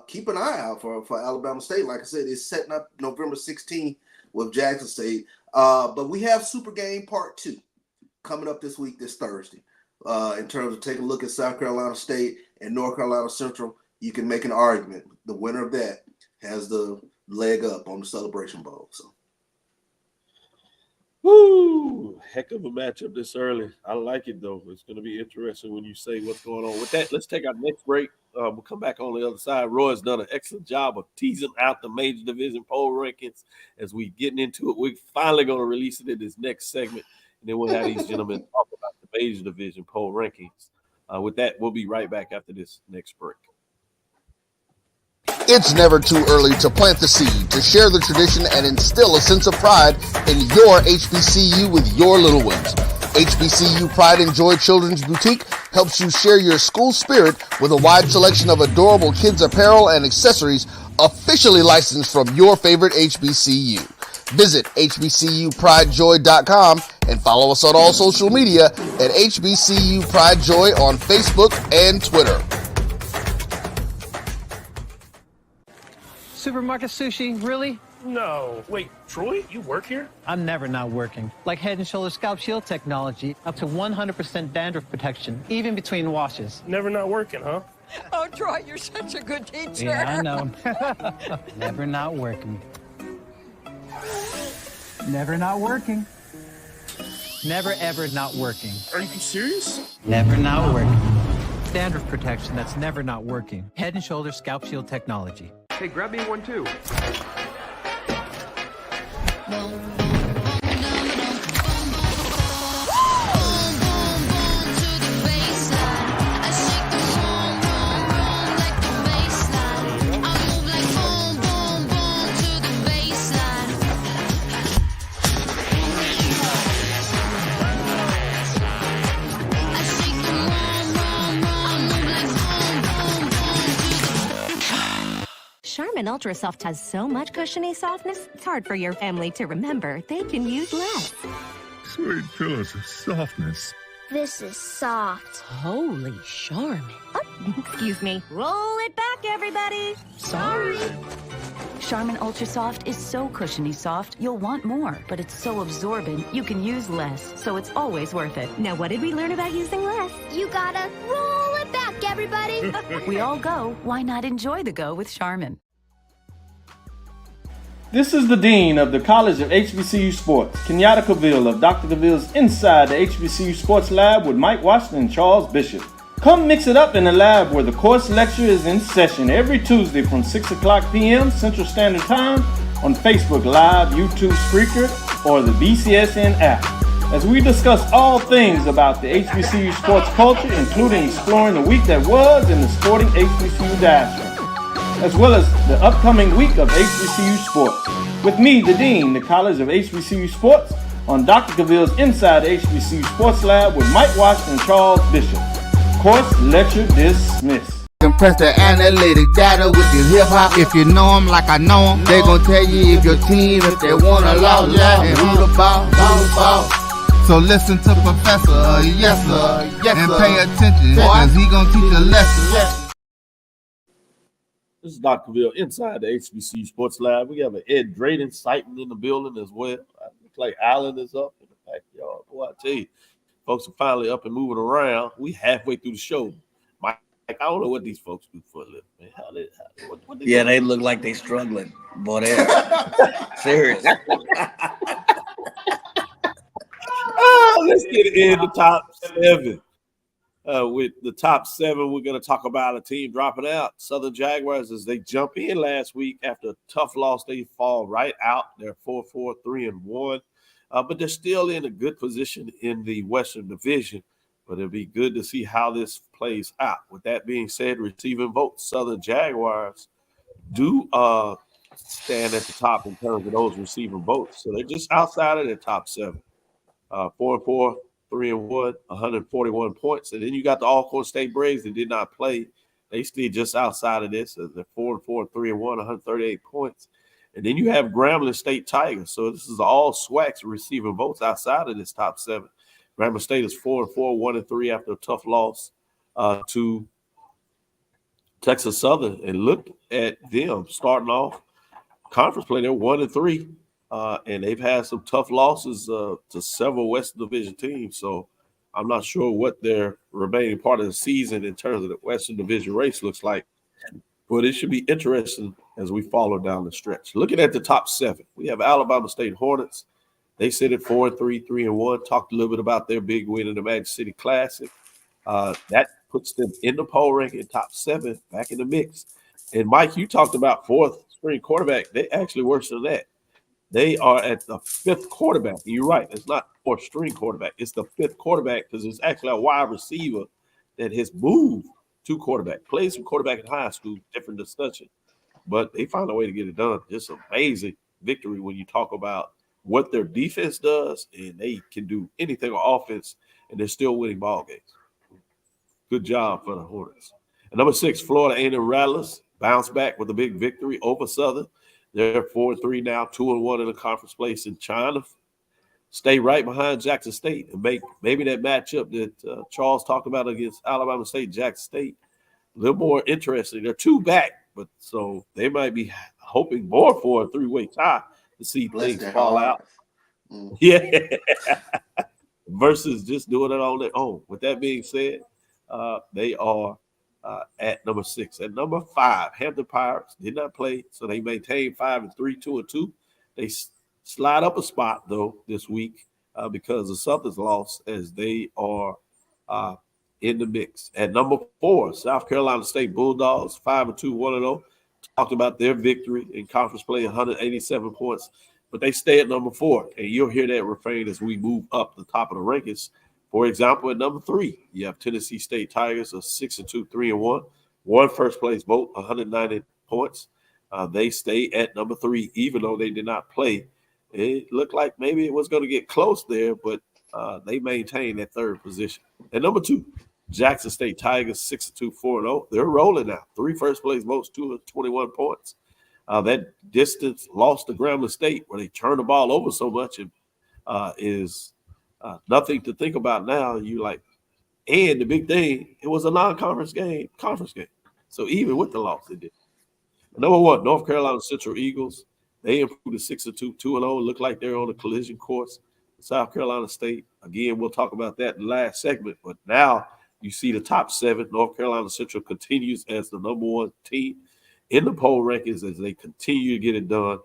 keep an eye out for Alabama State. Like I said, it's setting up November 16th with Jackson State. But we have Super Game Part 2 coming up this week, this Thursday. In terms of taking a look at South Carolina State and North Carolina Central, you can make an argument. The winner of that has the leg up on the Celebration Bowl. So, woo, heck of a matchup this early. I like it, though. It's going to be interesting when you say what's going on. With that, let's take our next break. We'll come back on the other side. Roy's done an excellent job of teasing out the major division poll rankings. As we getting into it, we're finally going to release it in this next segment, and then we'll have these gentlemen talk about the major division poll rankings. With that, we'll be right back after this next break. It's never too early to plant the seed, to share the tradition, and instill a sense of pride in your HBCU with your little ones. HBCU Pride and Joy Children's Boutique helps you share your school spirit with a wide selection of adorable kids apparel and accessories officially licensed from your favorite HBCU. Visit hbcupridejoy.com and follow us on all social media at HBCU Pride Joy on Facebook and Twitter. Supermarket sushi, really? No. Wait, Troy, you work here? I'm never not working. Like Head & Shoulders Scalp Shield technology, up to 100% dandruff protection, even between washes. Never not working, huh? Oh, Troy, you're such a good teacher. Yeah, I know. Never not working. Never not working. Never, ever not working. Are you serious? Never not working. Dandruff protection that's never not working. Head & Shoulders Scalp Shield technology. Hey, grab me one too. Charmin Ultra Soft has so much cushiony softness, it's hard for your family to remember they can use less. Sweet pillows of softness. This is soft. Holy Charmin. Oh, excuse me. Roll it back, everybody. Sorry. Charmin Ultra Soft is so cushiony soft, you'll want more, but it's so absorbent, you can use less, so it's always worth it. Now, what did we learn about using less? You gotta roll it back, everybody. We all go. Why not enjoy the go with Charmin? This is the Dean of the College of HBCU Sports, Kenyatta Cavil of Dr. Cavill's Inside the HBCU Sports Lab with Mike Washington and Charles Bishop. Come mix it up in the lab where the course lecture is in session every Tuesday from 6 o'clock p.m. Central Standard Time on Facebook Live, YouTube Spreaker, or the BCSN app, as we discuss all things about the HBCU sports culture, including exploring the week that was in the sporting HBCU diaspora, as well as the upcoming week of HBCU sports. With me, the Dean, the College of HBCU Sports, on Dr. Cavil's Inside the HBCU Sports Lab with Mike Washington and Charles Bishop. Course lecture dismissed. Compress the analytic data with your hip hop. If you know them like I know them, they gon' tell you if your team, if they want a lot, and who the ball. So listen to Professor, yes sir, and pay attention, cause he gon' teach a lesson. This is Dr. Cavil inside the HBCU Sports Lab. We have an Ed Drayton sighting in the building as well. Looks like Allen is up in the backyard. Boy, I tell you, folks are finally up and moving around. We halfway through the show. Mike, I don't know what these folks do for a living, man. What they They look like they struggling. Boy, they're serious. Let's get in the top 7. With the top 7, we're going to talk about a team dropping out. Southern Jaguars, as they jump in last week after a tough loss, they fall right out. They're 4-4, 3-1. But they're still in a good position in the Western Division. But it'll be good to see how this plays out. With that being said, receiving votes, Southern Jaguars do stand at the top in terms of those receiving votes. So they're just outside of the top 7. 4-4, 3-1, 141 points. And then you got the Alcorn State Braves that did not play. They stay just outside of this. They're 4-4, 3-1, 138 points. And then you have Grambling State Tigers. So this is all SWACs receiving votes outside of this top 7. Grambling State is 4-4, 1-3 after a tough loss to Texas Southern. And look at them starting off conference play. They're 1-3. And they've had some tough losses to several Western Division teams. So I'm not sure what their remaining part of the season in terms of the Western Division race looks like. But it should be interesting as we follow down the stretch. Looking at the top 7, we have Alabama State Hornets. They sit at 4-3, 3-1. Talked a little bit about their big win in the Magic City Classic. That puts them in the poll ranking, top 7, back in the mix. And Mike, you talked about 4th string quarterback. They actually worse than that. They are at the 5th quarterback. You're right. It's not 4th string quarterback. It's the 5th quarterback because it's actually a wide receiver that has moved to quarterback. Plays some quarterback in high school, different discussion. But they found a way to get it done. Just amazing victory when you talk about what their defense does, and they can do anything on offense, and they're still winning ball games. Good job for the Hornets. And number 6, Florida A&M Rattlers bounced back with a big victory over Southern. They're 4-3 now, 2-1 in the conference place in China. Stay right behind Jackson State and make maybe that matchup that Charles talked about against Alabama State, Jackson State, a little more interesting. They're 2 back, but so they might be hoping more for a 3-way tie to see things fall out. Yeah. Versus just doing it on their own. With that being said, they are at number 6. At number 5, Hampton Pirates did not play, so they maintained 5-3, 2-2. They slide up a spot though this week because of Southern's loss, as they are in the mix. At number 4, South Carolina State Bulldogs, 5-2, 1-0. Talked about their victory in conference play, 187 points, but they stay at number 4, and you'll hear that refrain as we move up the top of the rankings. For example, at number 3, you have Tennessee State Tigers of 6-2, 3-1, one first place vote, 190 points. They stay at number 3, even though they did not play. It looked like maybe it was going to get close there, but they maintain that 3rd position. At number 2, Jackson State Tigers, 6-2, 4-0. They're rolling now. 3 first place votes, 221 points. That distance lost to Grambling State, where they turned the ball over so much, and is nothing to think about now. You like, and the big thing, it was a non-conference game, conference game. So even with the loss, they did. Number 1, North Carolina Central Eagles. They improved to 6-2, 2-0. Look like they're on a collision course. South Carolina State, again, we'll talk about that in the last segment. But now you see the top 7. North Carolina Central continues as the number 1 team in the poll rankings as they continue to get it done.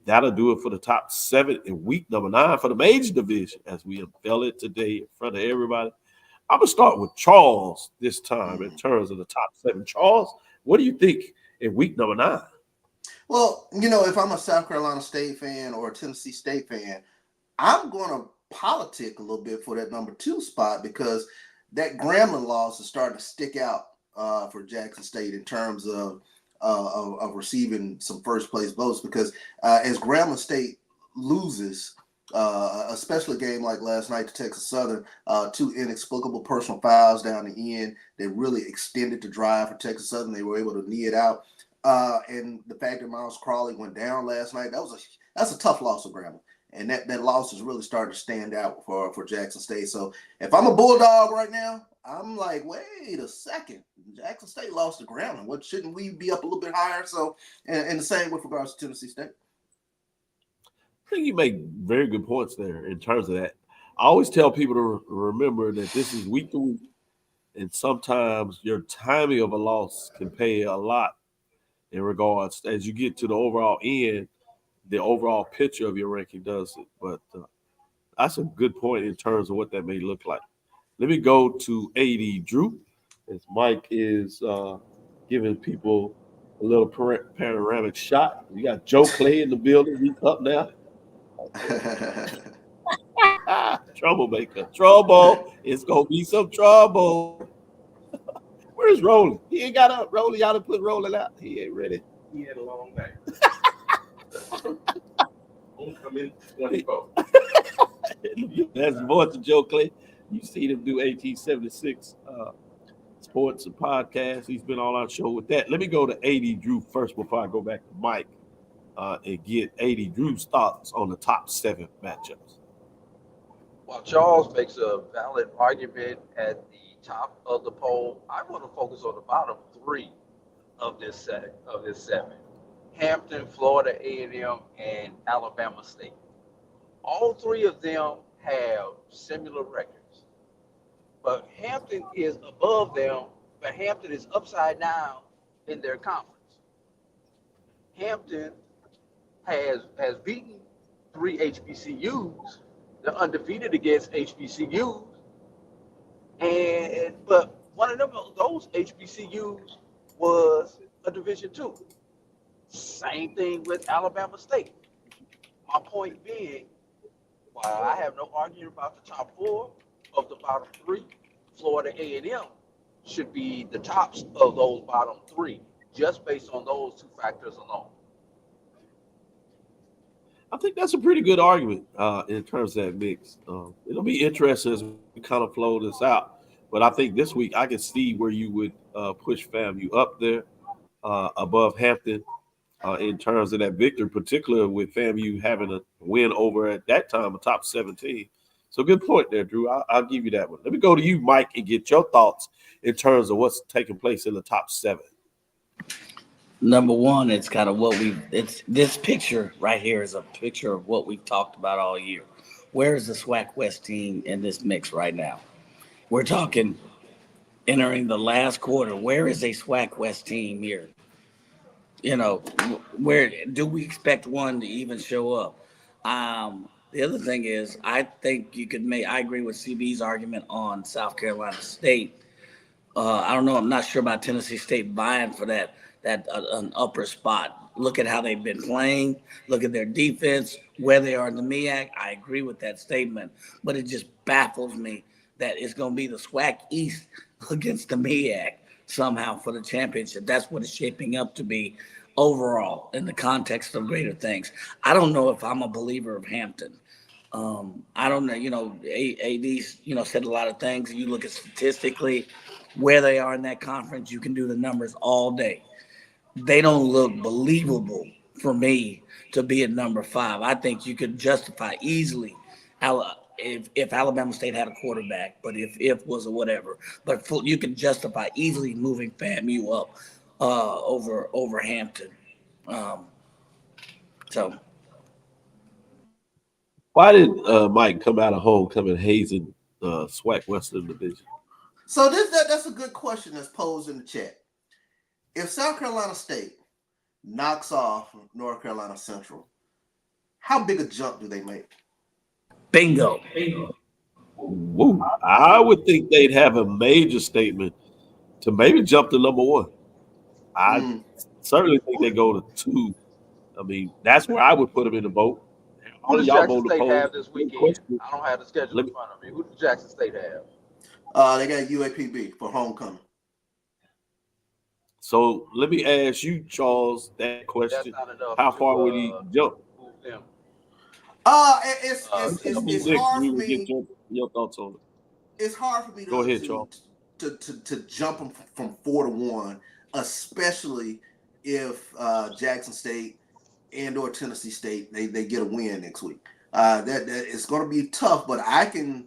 That'll do it for the top 7 in week number 9 for the major division as we unveil it today in front of everybody. I'm gonna start with Charles this time in terms of the top 7. Charles, what do you think in week number 9? Well, if I'm a South Carolina State fan or a Tennessee State fan, I'm going to politic a little bit for that number 2 spot because that Grambling loss is starting to stick out for Jackson State in terms of receiving some first place votes. Because as Grambling State loses, especially a game like last night to Texas Southern, 2 inexplicable personal fouls down the end that really extended the drive for Texas Southern. They were able to knee it out. And the fact that Miles Crawley went down last night, that's a tough loss for Grambling. And that loss is really starting to stand out for Jackson State. So if I'm a Bulldog right now, I'm like, wait a second. Jackson State lost to Grambling. What, shouldn't we be up a little bit higher? So, and the same with regards to Tennessee State. I think you make very good points there in terms of that. I always tell people to remember that this is week to week, and sometimes your timing of a loss can pay a lot in regards as you get to the overall end. The overall picture of your ranking does it, but that's a good point in terms of what that may look like. Let me go to AD Drew, as Mike is giving people a little panoramic shot. You got Joe Clay in the building. He's up now. Troublemaker. Trouble. It's going to be some trouble. Where's Rolling? He ain't got up. Rolling, y'all to put Rolling out. He ain't ready. He had a long day. Come in 24. That's the voice of Joe Clay. You see him do 1876 sports and podcasts. He's been on our show with that. Let me go to AD Drew first before I go back to Mike and get AD Drew's thoughts on the top 7 matchups. While Charles makes a valid argument at the top of the poll, I want to focus on the bottom 3 of this 7. Hampton, Florida A&M, and Alabama State. All 3 of them have similar records. But Hampton is above them, but Hampton is upside down in their conference. Hampton has beaten 3 HBCUs. They're undefeated against HBCUs. But one of those HBCUs was a Division II. Same thing with Alabama State. My point being, while I have no argument about the top 4 of the bottom 3, Florida A&M should be the tops of those bottom 3, just based on those 2 factors alone. I think that's a pretty good argument in terms of that mix. It'll be interesting as we kind of flow this out. But I think this week I can see where you would push FAMU up there above Hampton in terms of that victory, particularly with FAMU having a win over at that time a top 17. So good point there, Drew. I'll give you that one. Let me go to you, Mike, and get your thoughts in terms of what's taking place in the top 7. Number one, it's kind of it's this picture right here is a picture of what we've talked about all year. Where is the SWAC West team in this mix right now? We're talking entering the last quarter. Where is a SWAC West team here? Where do we expect one to even show up? The other thing is, I think I agree with CB's argument on South Carolina State. I don't know. I'm not sure about Tennessee State vying for that an upper spot. Look at how they've been playing. Look at their defense, where they are in the MEAC. I agree with that statement, but it just baffles me that it's going to be the SWAC East against the MEAC somehow for the championship. That's what it's shaping up to be overall in the context of greater things. I don't know if I'm a believer of Hampton. I don't know, AD, said a lot of things. You look at statistically where they are in that conference, you can do the numbers all day. They don't look believable for me to be at number 5. I think you could justify easily if Alabama State had a quarterback, but if was or whatever. But you can justify easily moving FAMU up over Hampton. So. Why did Mike come out of homecoming hazing SWAC Western Division? So that's a good question that's posed in the chat. If South Carolina State knocks off North Carolina Central, how big a jump do they make? Bingo. Woo. I would think they'd have a major statement to maybe jump to number one. I certainly think they go to 2. I mean, that's where I would put them in the vote. Who All of does y'all Jackson vote State opposed. have this weekend? I don't have the schedule in front of me. Who does Jackson State have? They got UAPB for homecoming. So let me ask you, Charles, that question. That's not enough How to, far would he jump? move them. It's hard We for will me. get your thoughts on it. It's hard for me Go ahead, Charles. to jump them from 4 to 1, especially if Jackson State and or Tennessee State they get a win next week. That it's going to be tough, but I win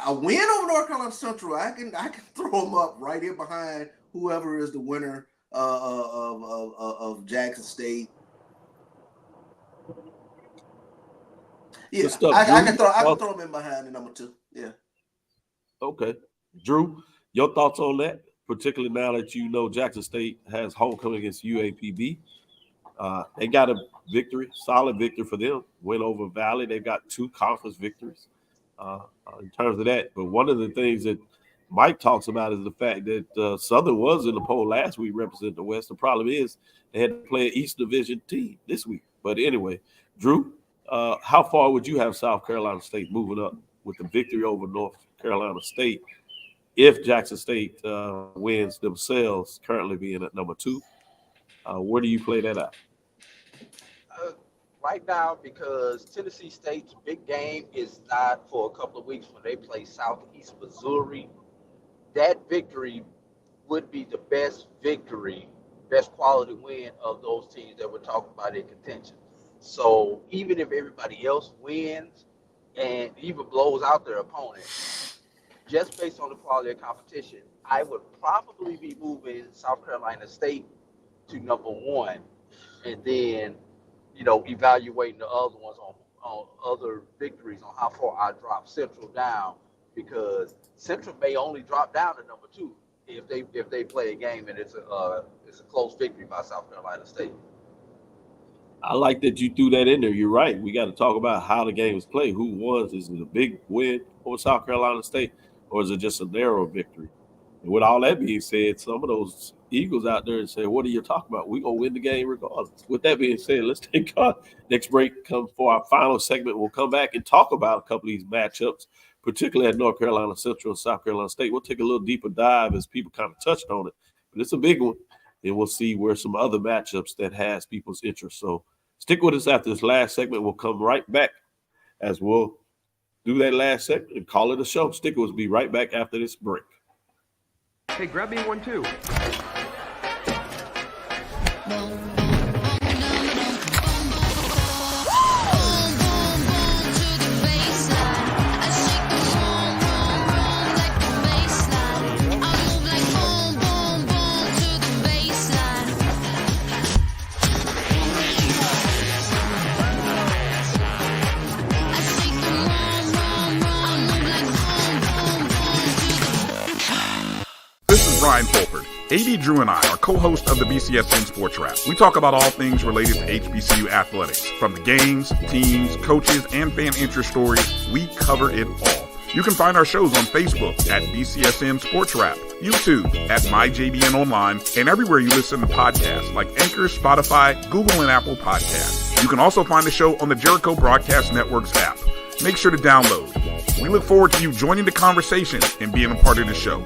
over North Carolina Central. I can throw them up right in behind whoever is the winner of Jackson State. Yeah, I can throw them in behind the number 2. Yeah. Okay. Drew, your thoughts on that, particularly now that you know Jackson State has homecoming against UAPB. They got a victory, solid victory for them. Win over Valley. They've got 2 conference victories in terms of that. But one of the things that Mike talks about is the fact that Southern was in the poll last week representing the West. The problem is they had to play an East Division team this week. But anyway, Drew, how far would you have South Carolina State moving up with the victory over North Carolina State if Jackson State wins themselves, currently being at number 2? Where do you play that out? Right now, because Tennessee State's big game is not for a couple of weeks when they play Southeast Missouri. That victory would be the best quality win of those teams that we're talking about in contention. So even if everybody else wins and even blows out their opponent, just based on the quality of competition, I would probably be moving South Carolina State to number 1, and then, evaluating the other ones on other victories on how far I drop Central down, because Central may only drop down to number 2 if they play a game and it's a close victory by South Carolina State. I like that you threw that in there. You're right. We got to talk about how the game was played. Who won? Is it a big win over South Carolina State, or is it just a narrow victory? And with all that being said, some of those Eagles out there and say, what are you talking about? We're going to win the game regardless. With that being said, let's take our next break. Come for our final segment. We'll come back and talk about a couple of these matchups, particularly at North Carolina Central and South Carolina State. We'll take a little deeper dive as people kind of touched on it. But it's a big one. And we'll see where some other matchups that has people's interest. So stick with us after this last segment. We'll come right back as we'll do that last segment and call it a show. Stick with us. Be right back after this break. Hey, grab me one too. Ryan Fulford. AD Drew and I are co-hosts of the BCSN Sports Wrap. We talk about all things related to HBCU athletics. From the games, teams, coaches, and fan interest stories, we cover it all. You can find our shows on Facebook at BCSN Sports Wrap, YouTube at MyJBN Online, and everywhere you listen to podcasts like Anchor, Spotify, Google, and Apple Podcasts. You can also find the show on the Jericho Broadcast Network's app. Make sure to download. We look forward to you joining the conversation and being a part of the show.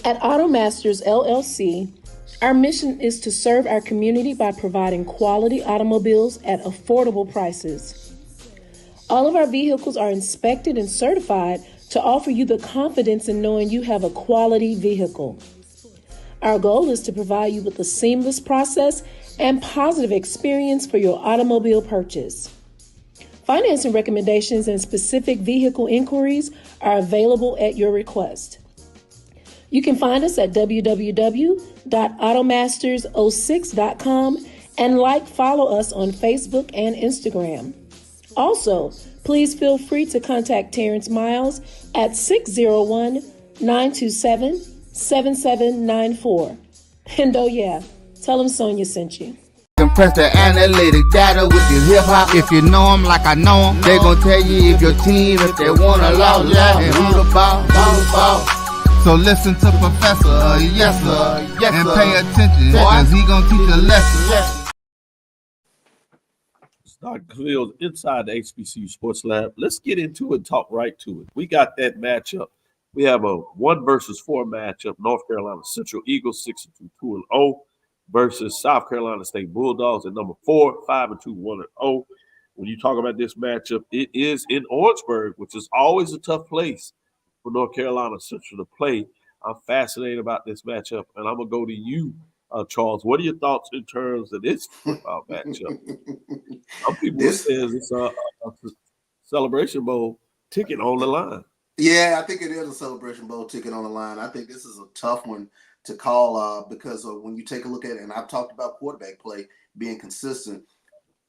At AutoMasters LLC, our mission is to serve our community by providing quality automobiles at affordable prices. All of our vehicles are inspected and certified to offer you the confidence in knowing you have a quality vehicle. Our goal is to provide you with a seamless process and positive experience for your automobile purchase. Financing recommendations and specific vehicle inquiries are available at your request. You can find us at www.automasters06.com and follow us on Facebook and Instagram. Also, please feel free to contact Terrence Miles at 601-927-7794. And oh yeah, tell him Sonia sent you. press the analytic data with your hip hop. If you know 'em like I know 'em, they gon' tell you if your team, if they wanna loud, and who the ball. So listen to Professor, yes sir, and pay attention, cause he gon' teach a lesson. Dr. Cavil inside the HBCU Sports Lab. Let's get into it, talk right to it. We got that matchup. We have a 1 versus 4 matchup. North Carolina Central Eagles 6-2, 2-0 versus South Carolina State Bulldogs at number 4, 5-2, 1-0. When you talk about this matchup, it is in Orangeburg, which is always a tough place for North Carolina Central to play. I'm fascinated about this matchup, and I'm gonna go to you, Charles. What are your thoughts in terms of this football matchup? Some people say it's a Celebration Bowl ticket on the line. Yeah, I think it is a Celebration Bowl ticket on the line. I think this is a tough one to call because when you take a look at it, and I've talked about quarterback play being consistent,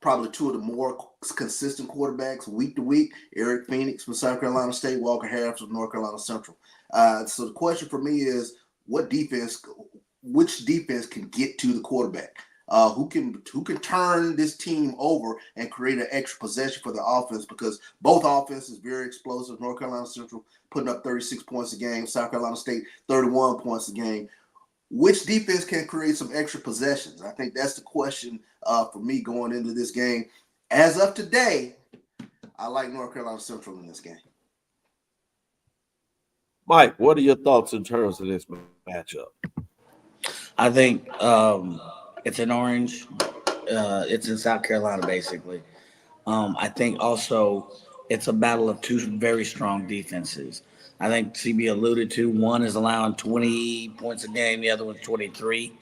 probably two of the more consistent quarterbacks week to week, Eric Phoenix from South Carolina State, Walker Harris from North Carolina Central. So the question for me is which defense can get to the quarterback? Who can turn this team over and create an extra possession for the offense, because both offenses very explosive. North Carolina Central putting up 36 points a game, South Carolina State 31 points a game. Which defense can create some extra possessions? I think that's the question for me going into this game. As of today, I like North Carolina Central in this game. Mike, what are your thoughts in terms of this matchup? I think it's in Orange. It's in South Carolina, basically. I think also it's a battle of two very strong defenses. I think CB alluded to one is allowing 20 points a game, the other one's 23.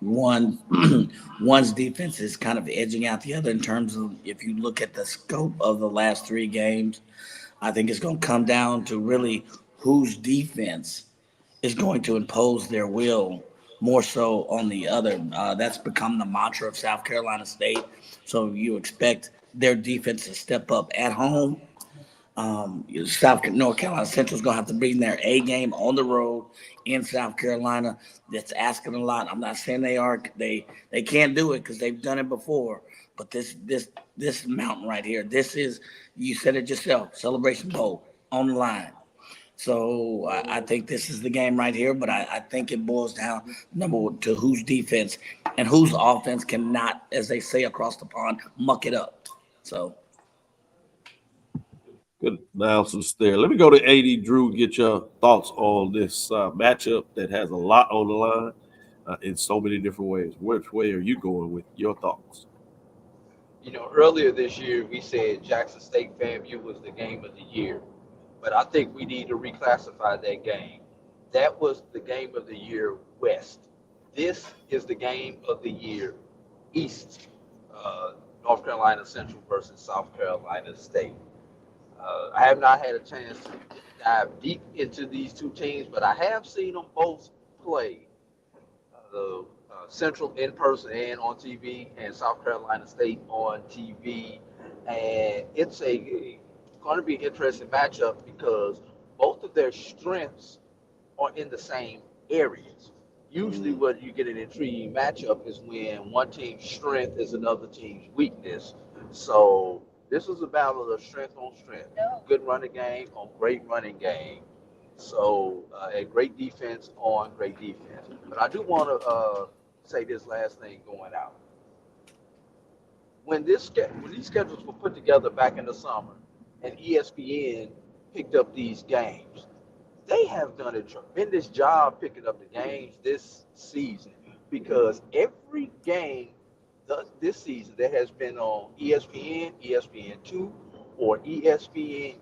One's defense is kind of edging out the other in terms of, if you look at the scope of the last 3 games, I think it's going to come down to really whose defense is going to impose their will more so on the other. That's become the mantra of South Carolina State. So you expect their defense to step up at home. North Carolina Central's going to have to bring their A game on the road in South Carolina. That's asking a lot. I'm not saying they can't do it because they've done it before. But this mountain right here, this is, you said it yourself, Celebration Bowl on the line. So I think this is the game right here, but I think it boils down, number one, to whose defense and whose offense cannot, as they say across the pond, muck it up. So. Good analysis there. Let me go to AD Drew, get your thoughts on this matchup that has a lot on the line in so many different ways. Which way are you going with your thoughts? You know, earlier this year, we said Jackson State FAMU was the game of the year, but I think we need to reclassify that game. That was the game of the year West. This is the game of the year East. North Carolina Central versus South Carolina State. I have not had a chance to dive deep into these two teams, but I have seen them both play. The Central in person and on TV, and South Carolina State on TV. And it's going to be an interesting matchup because both of their strengths are in the same areas. Usually what you get an intriguing matchup is when one team's strength is another team's weakness. So this is a battle of strength on strength. Good running game on great running game. So a great defense on great defense. But I do want to say this last thing going out. When these schedules were put together back in the summer and ESPN picked up these games, they have done a tremendous job picking up the games this season, because every game this season that has been on ESPN, ESPN2, or ESPNU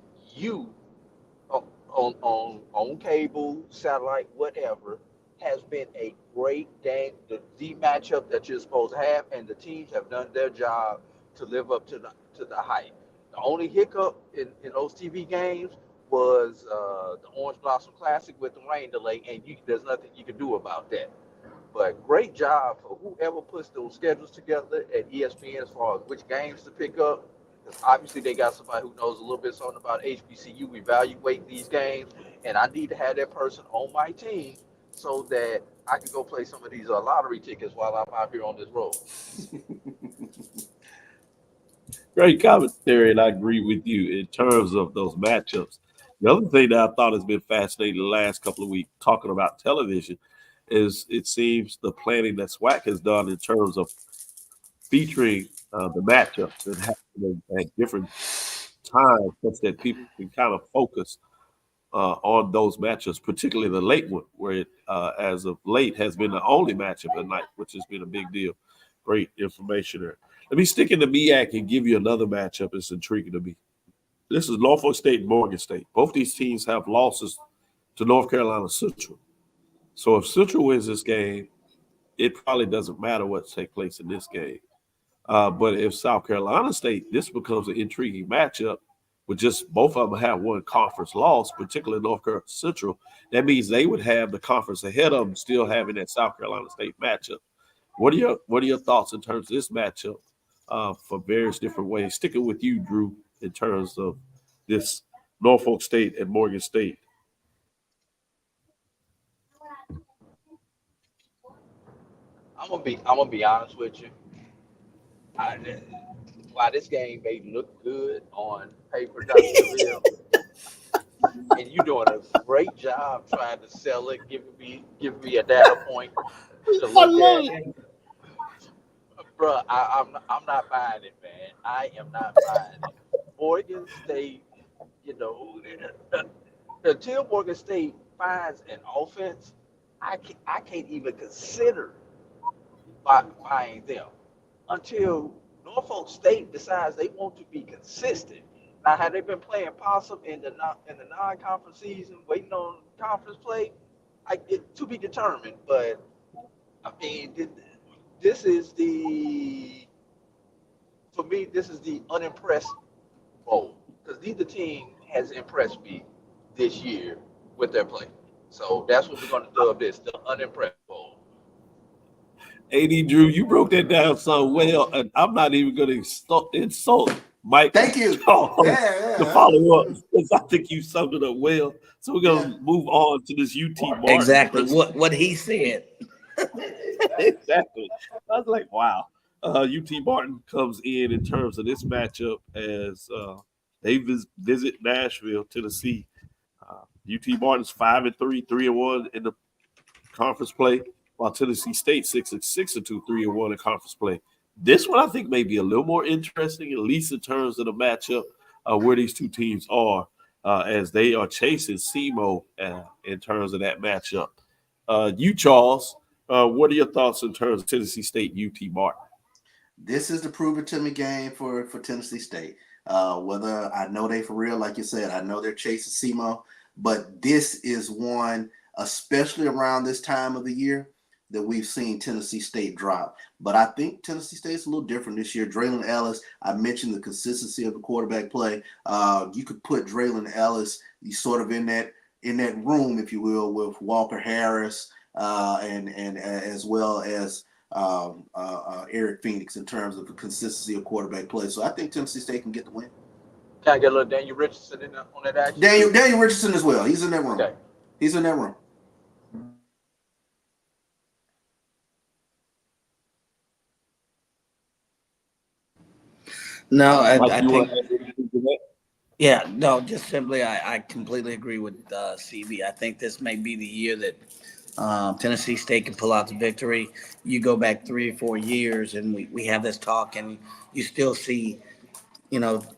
on cable, satellite, whatever, has been a great game. The matchup that you're supposed to have, and the teams have done their job to live up to the hype. The only hiccup in those TV games was the Orange Blossom Classic with the rain delay, and there's nothing you can do about that. But great job for whoever puts those schedules together at ESPN as far as which games to pick up. Because obviously they got somebody who knows a little bit something about HBCU, evaluate these games, and I need to have that person on my team so that I can go play some of these lottery tickets while I'm out here on this road. Great commentary, and I agree with you in terms of those matchups. The other thing that I thought has been fascinating the last couple of weeks, talking about television, is it seems the planning that SWAC has done in terms of featuring the matchups and having them at different times, such that people can kind of focus on those matchups, particularly the late one, where it, as of late, has been the only matchup at night, which has been a big deal. Great information there. Let me stick in the MEAC and give you another matchup that's intriguing to me. This is Norfolk State and Morgan State. Both these teams have losses to North Carolina Central. So if Central wins this game, it probably doesn't matter what takes place in this game. But if South Carolina State, this becomes an intriguing matchup with just both of them have one conference loss, particularly North Carolina Central. That means they would have the conference ahead of them still having that South Carolina State matchup. What are your thoughts in terms of this matchup for various different ways? Sticking with you, Drew, in terms of this Norfolk State and Morgan State. I'm gonna be honest with you. While this game may look good on paper, Dr. Cavil, and you're doing a great job trying to sell it, giving me a data point to I look love at, it. bro. I'm not buying it, man. I am not buying it. Morgan State, you know, until Morgan State finds an offense, I can't even consider buying them until Norfolk State decides they want to be consistent. Now, had they been playing possum in the non-conference season, waiting on conference play, to be determined. But I mean, this is the for me, this is the unimpressed bowl because neither team has impressed me this year with their play. So that's what we're going to dub this, the unimpressed bowl. AD Drew, you broke that down so well, and I'm not even going to insult Mike. Thank you. Charles to Yeah. follow up because I think you summed it up well. So we're going to move on to this UT Martin. Exactly what he said. Exactly. I was like, wow. UT Martin comes in terms of this matchup as they visit Nashville, Tennessee. UT Martin's 5-3, 3-1 in the conference play, while Tennessee State 6-2, 3-1 in conference play. This one I think may be a little more interesting, at least in terms of the matchup where these two teams are, as they are chasing SEMO in terms of that matchup. You, Charles, what are your thoughts in terms of Tennessee State UT Martin? This is the prove it to me game for Tennessee State. Whether I know they for real, like you said, I know they're chasing SEMO, but this is one, especially around this time of the year, that we've seen Tennessee State drop. But I think Tennessee State's a little different this year. Draylon Ellis, I mentioned the consistency of the quarterback play. You could put Draylon Ellis sort of in that room, if you will, with Walker Harris and as well as Eric Phoenix in terms of the consistency of quarterback play. So I think Tennessee State can get the win. Can I get a little Daniel Richardson on that action? Daniel Richardson as well. He's in that room. Okay. He's in that room. No, I think. Yeah, no, just simply, I completely agree with CB. I think this may be the year that Tennessee State can pull out the victory. You go back 3 or 4 years, and we have this talk, and you still see,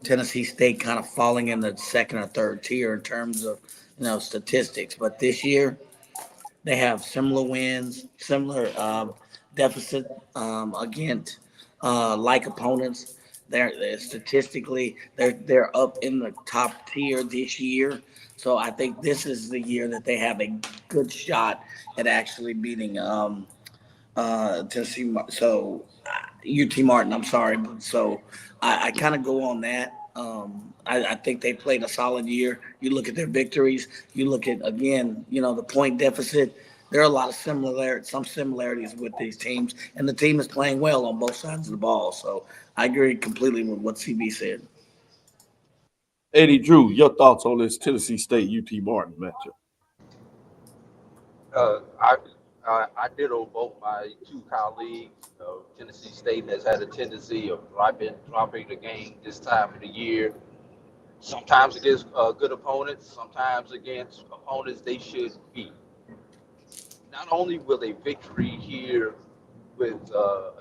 Tennessee State kind of falling in the second or third tier in terms of, statistics. But this year, they have similar wins, similar deficit against like opponents. They're statistically they're up in the top tier this year. So I think this is the year that they have a good shot at actually beating Tennessee. So UT Martin. I'm sorry, so I kind of go on that. I think they played a solid year. You look at their victories. You look at again, the point deficit. There are a lot of similarities with these teams, and the team is playing well on both sides of the ball. So I agree completely with what CB said. Eddie Drew, your thoughts on this Tennessee State UT Martin matchup? I did on both my two colleagues. Tennessee State has had a tendency of dropping the game this time of the year. Sometimes against good opponents, sometimes against opponents they should beat. Not only will a victory here with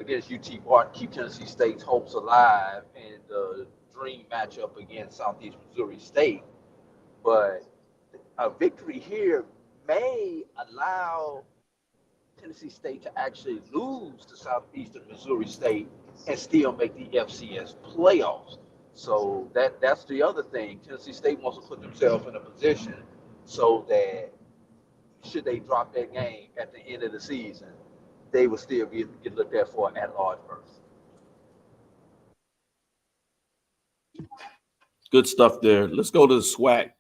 against UT Martin keep Tennessee State's hopes alive and the dream matchup against Southeast Missouri State, but a victory here may allow Tennessee State to actually lose to Southeastern Missouri State and still make the FCS playoffs. So that's the other thing. Tennessee State wants to put themselves in a position so that should they drop that game at the end of the season, they will still get looked at for an at-large berth. Good stuff there. Let's go to the SWAC.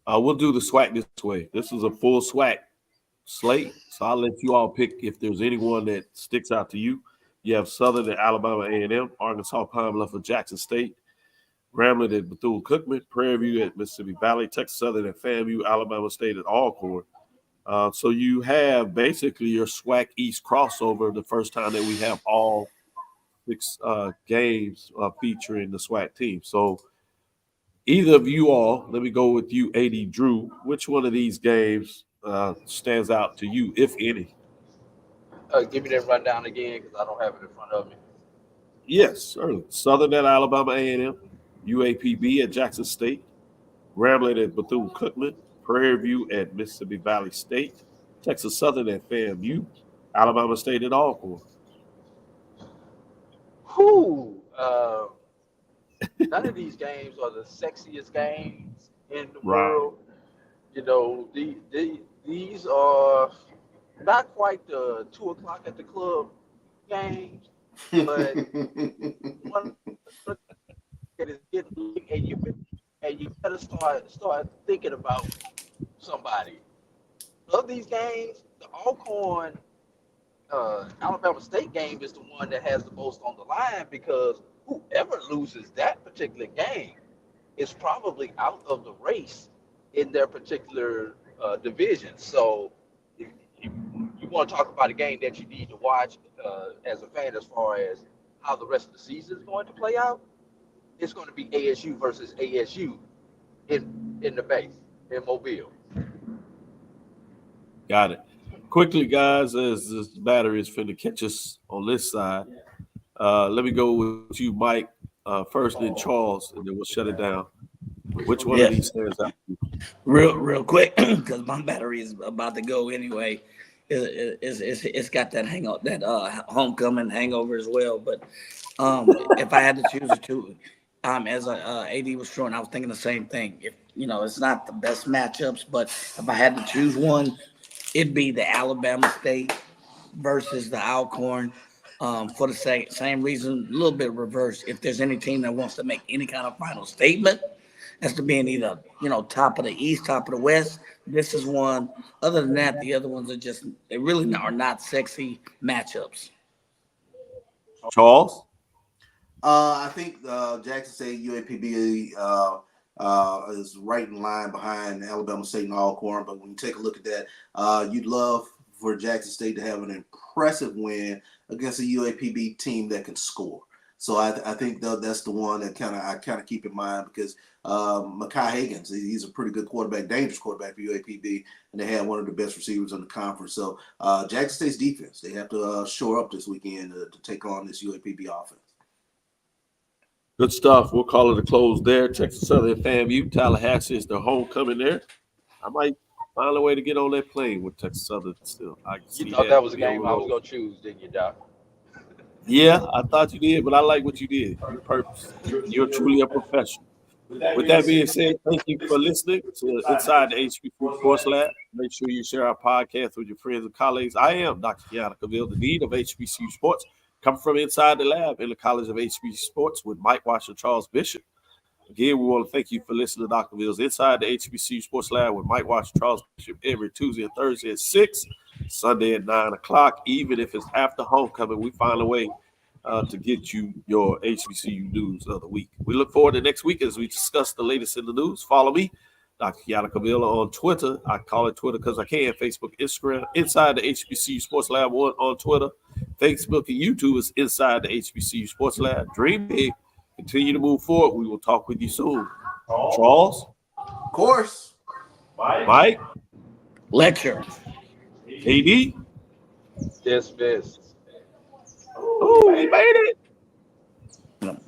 We'll do the SWAC this way. This is a full SWAC slate, so I'll let you all pick if there's anyone that sticks out to you. You have Southern at Alabama A&M, Arkansas Pine Bluff at Jackson State, Grambling at Bethune-Cookman, Prairie View at Mississippi Valley, Texas Southern at FAMU, Alabama State at Alcorn. So you have basically your SWAC East crossover, the first time that we have all 6 games featuring the SWAC team. So either of you all, let me go with you, AD Drew. Which one of these games stands out to you, if any? Give me that rundown again because I don't have it in front of me. Yes, certainly. Southern at Alabama A&M, UAPB at Jackson State, Grambling at Bethune-Cookman, Prairie View at Mississippi Valley State, Texas Southern at FAMU, Alabama State at Alcorn. None of these games are the sexiest games in the world. You know, these are not quite the 2 o'clock at the club games, but one that is getting late and you better start thinking about somebody. Of these games, the Alcorn Alabama State game is the one that has the most on the line because whoever loses that particular game is probably out of the race in their particular division. So if you want to talk about a game that you need to watch as a fan as far as how the rest of the season is going to play out, it's going to be ASU versus ASU in the base in Mobile. Got it. Quickly, guys, as this battery is finna catch us on this side, let me go with you, Mike, first, then Charles, and then we'll shut it down. Which one of these stands out? Real quick, because my battery is about to go anyway. It's got that homecoming hangover as well. But if I had to choose the two, as AD was showing, I was thinking the same thing. If it's not the best matchups, but if I had to choose one, it'd be the Alabama State versus the Alcorn. For the same reason, a little bit reverse. If there's any team that wants to make any kind of final statement as to being either top of the East, top of the West, this is one. Other than that, the other ones they really are not sexy matchups. Charles? I think Jackson State UAPB is right in line behind Alabama State and Alcorn. But when you take a look at that, you'd love for Jackson State to have an impressive win against a UAPB team that can score. So I think that's the one that I kind of keep in mind because Mekhi Higgins, he's a pretty good quarterback, dangerous quarterback for UAPB, and they have one of the best receivers in the conference. So Jackson State's defense, they have to shore up this weekend to take on this UAPB offense. Good stuff. We'll call it a close there. Texas Southern FAMU, Tallahassee is the homecoming there. I might find a way to get on that plane with Texas Southern still. You thought that was a game I was going to choose, didn't you, Doc? Yeah, I thought you did, but I like what you did. Your purpose. You're truly a professional. With that being said, thank you for listening to Inside the HBCU Sports Lab. Make sure you share our podcast with your friends and colleagues. I am Dr. Kiana Cavil, the Dean of HBCU Sports, coming from inside the lab in the College of HBCU Sports with Mike Watch and Charles Bishop. Again, we want to thank you for listening to Dr. Cavill's Inside the HBCU Sports Lab with Mike Watch and Charles Bishop every Tuesday and Thursday at 6, Sunday at 9 o'clock. Even if it's after homecoming, we find a way to get you your HBCU news of the week. We look forward to next week as we discuss the latest in the news. Follow me Dr. Kiana Cavil on Twitter. I call it Twitter because I can. Facebook, Instagram, Inside the HBCU Sports Lab on Twitter. Facebook and YouTube is Inside the HBCU Sports Lab. Dream big. Continue to move forward. We will talk with you soon. Charles? Of course. Mike? Lecture. KD? Dismissed. Oh, he made it. No.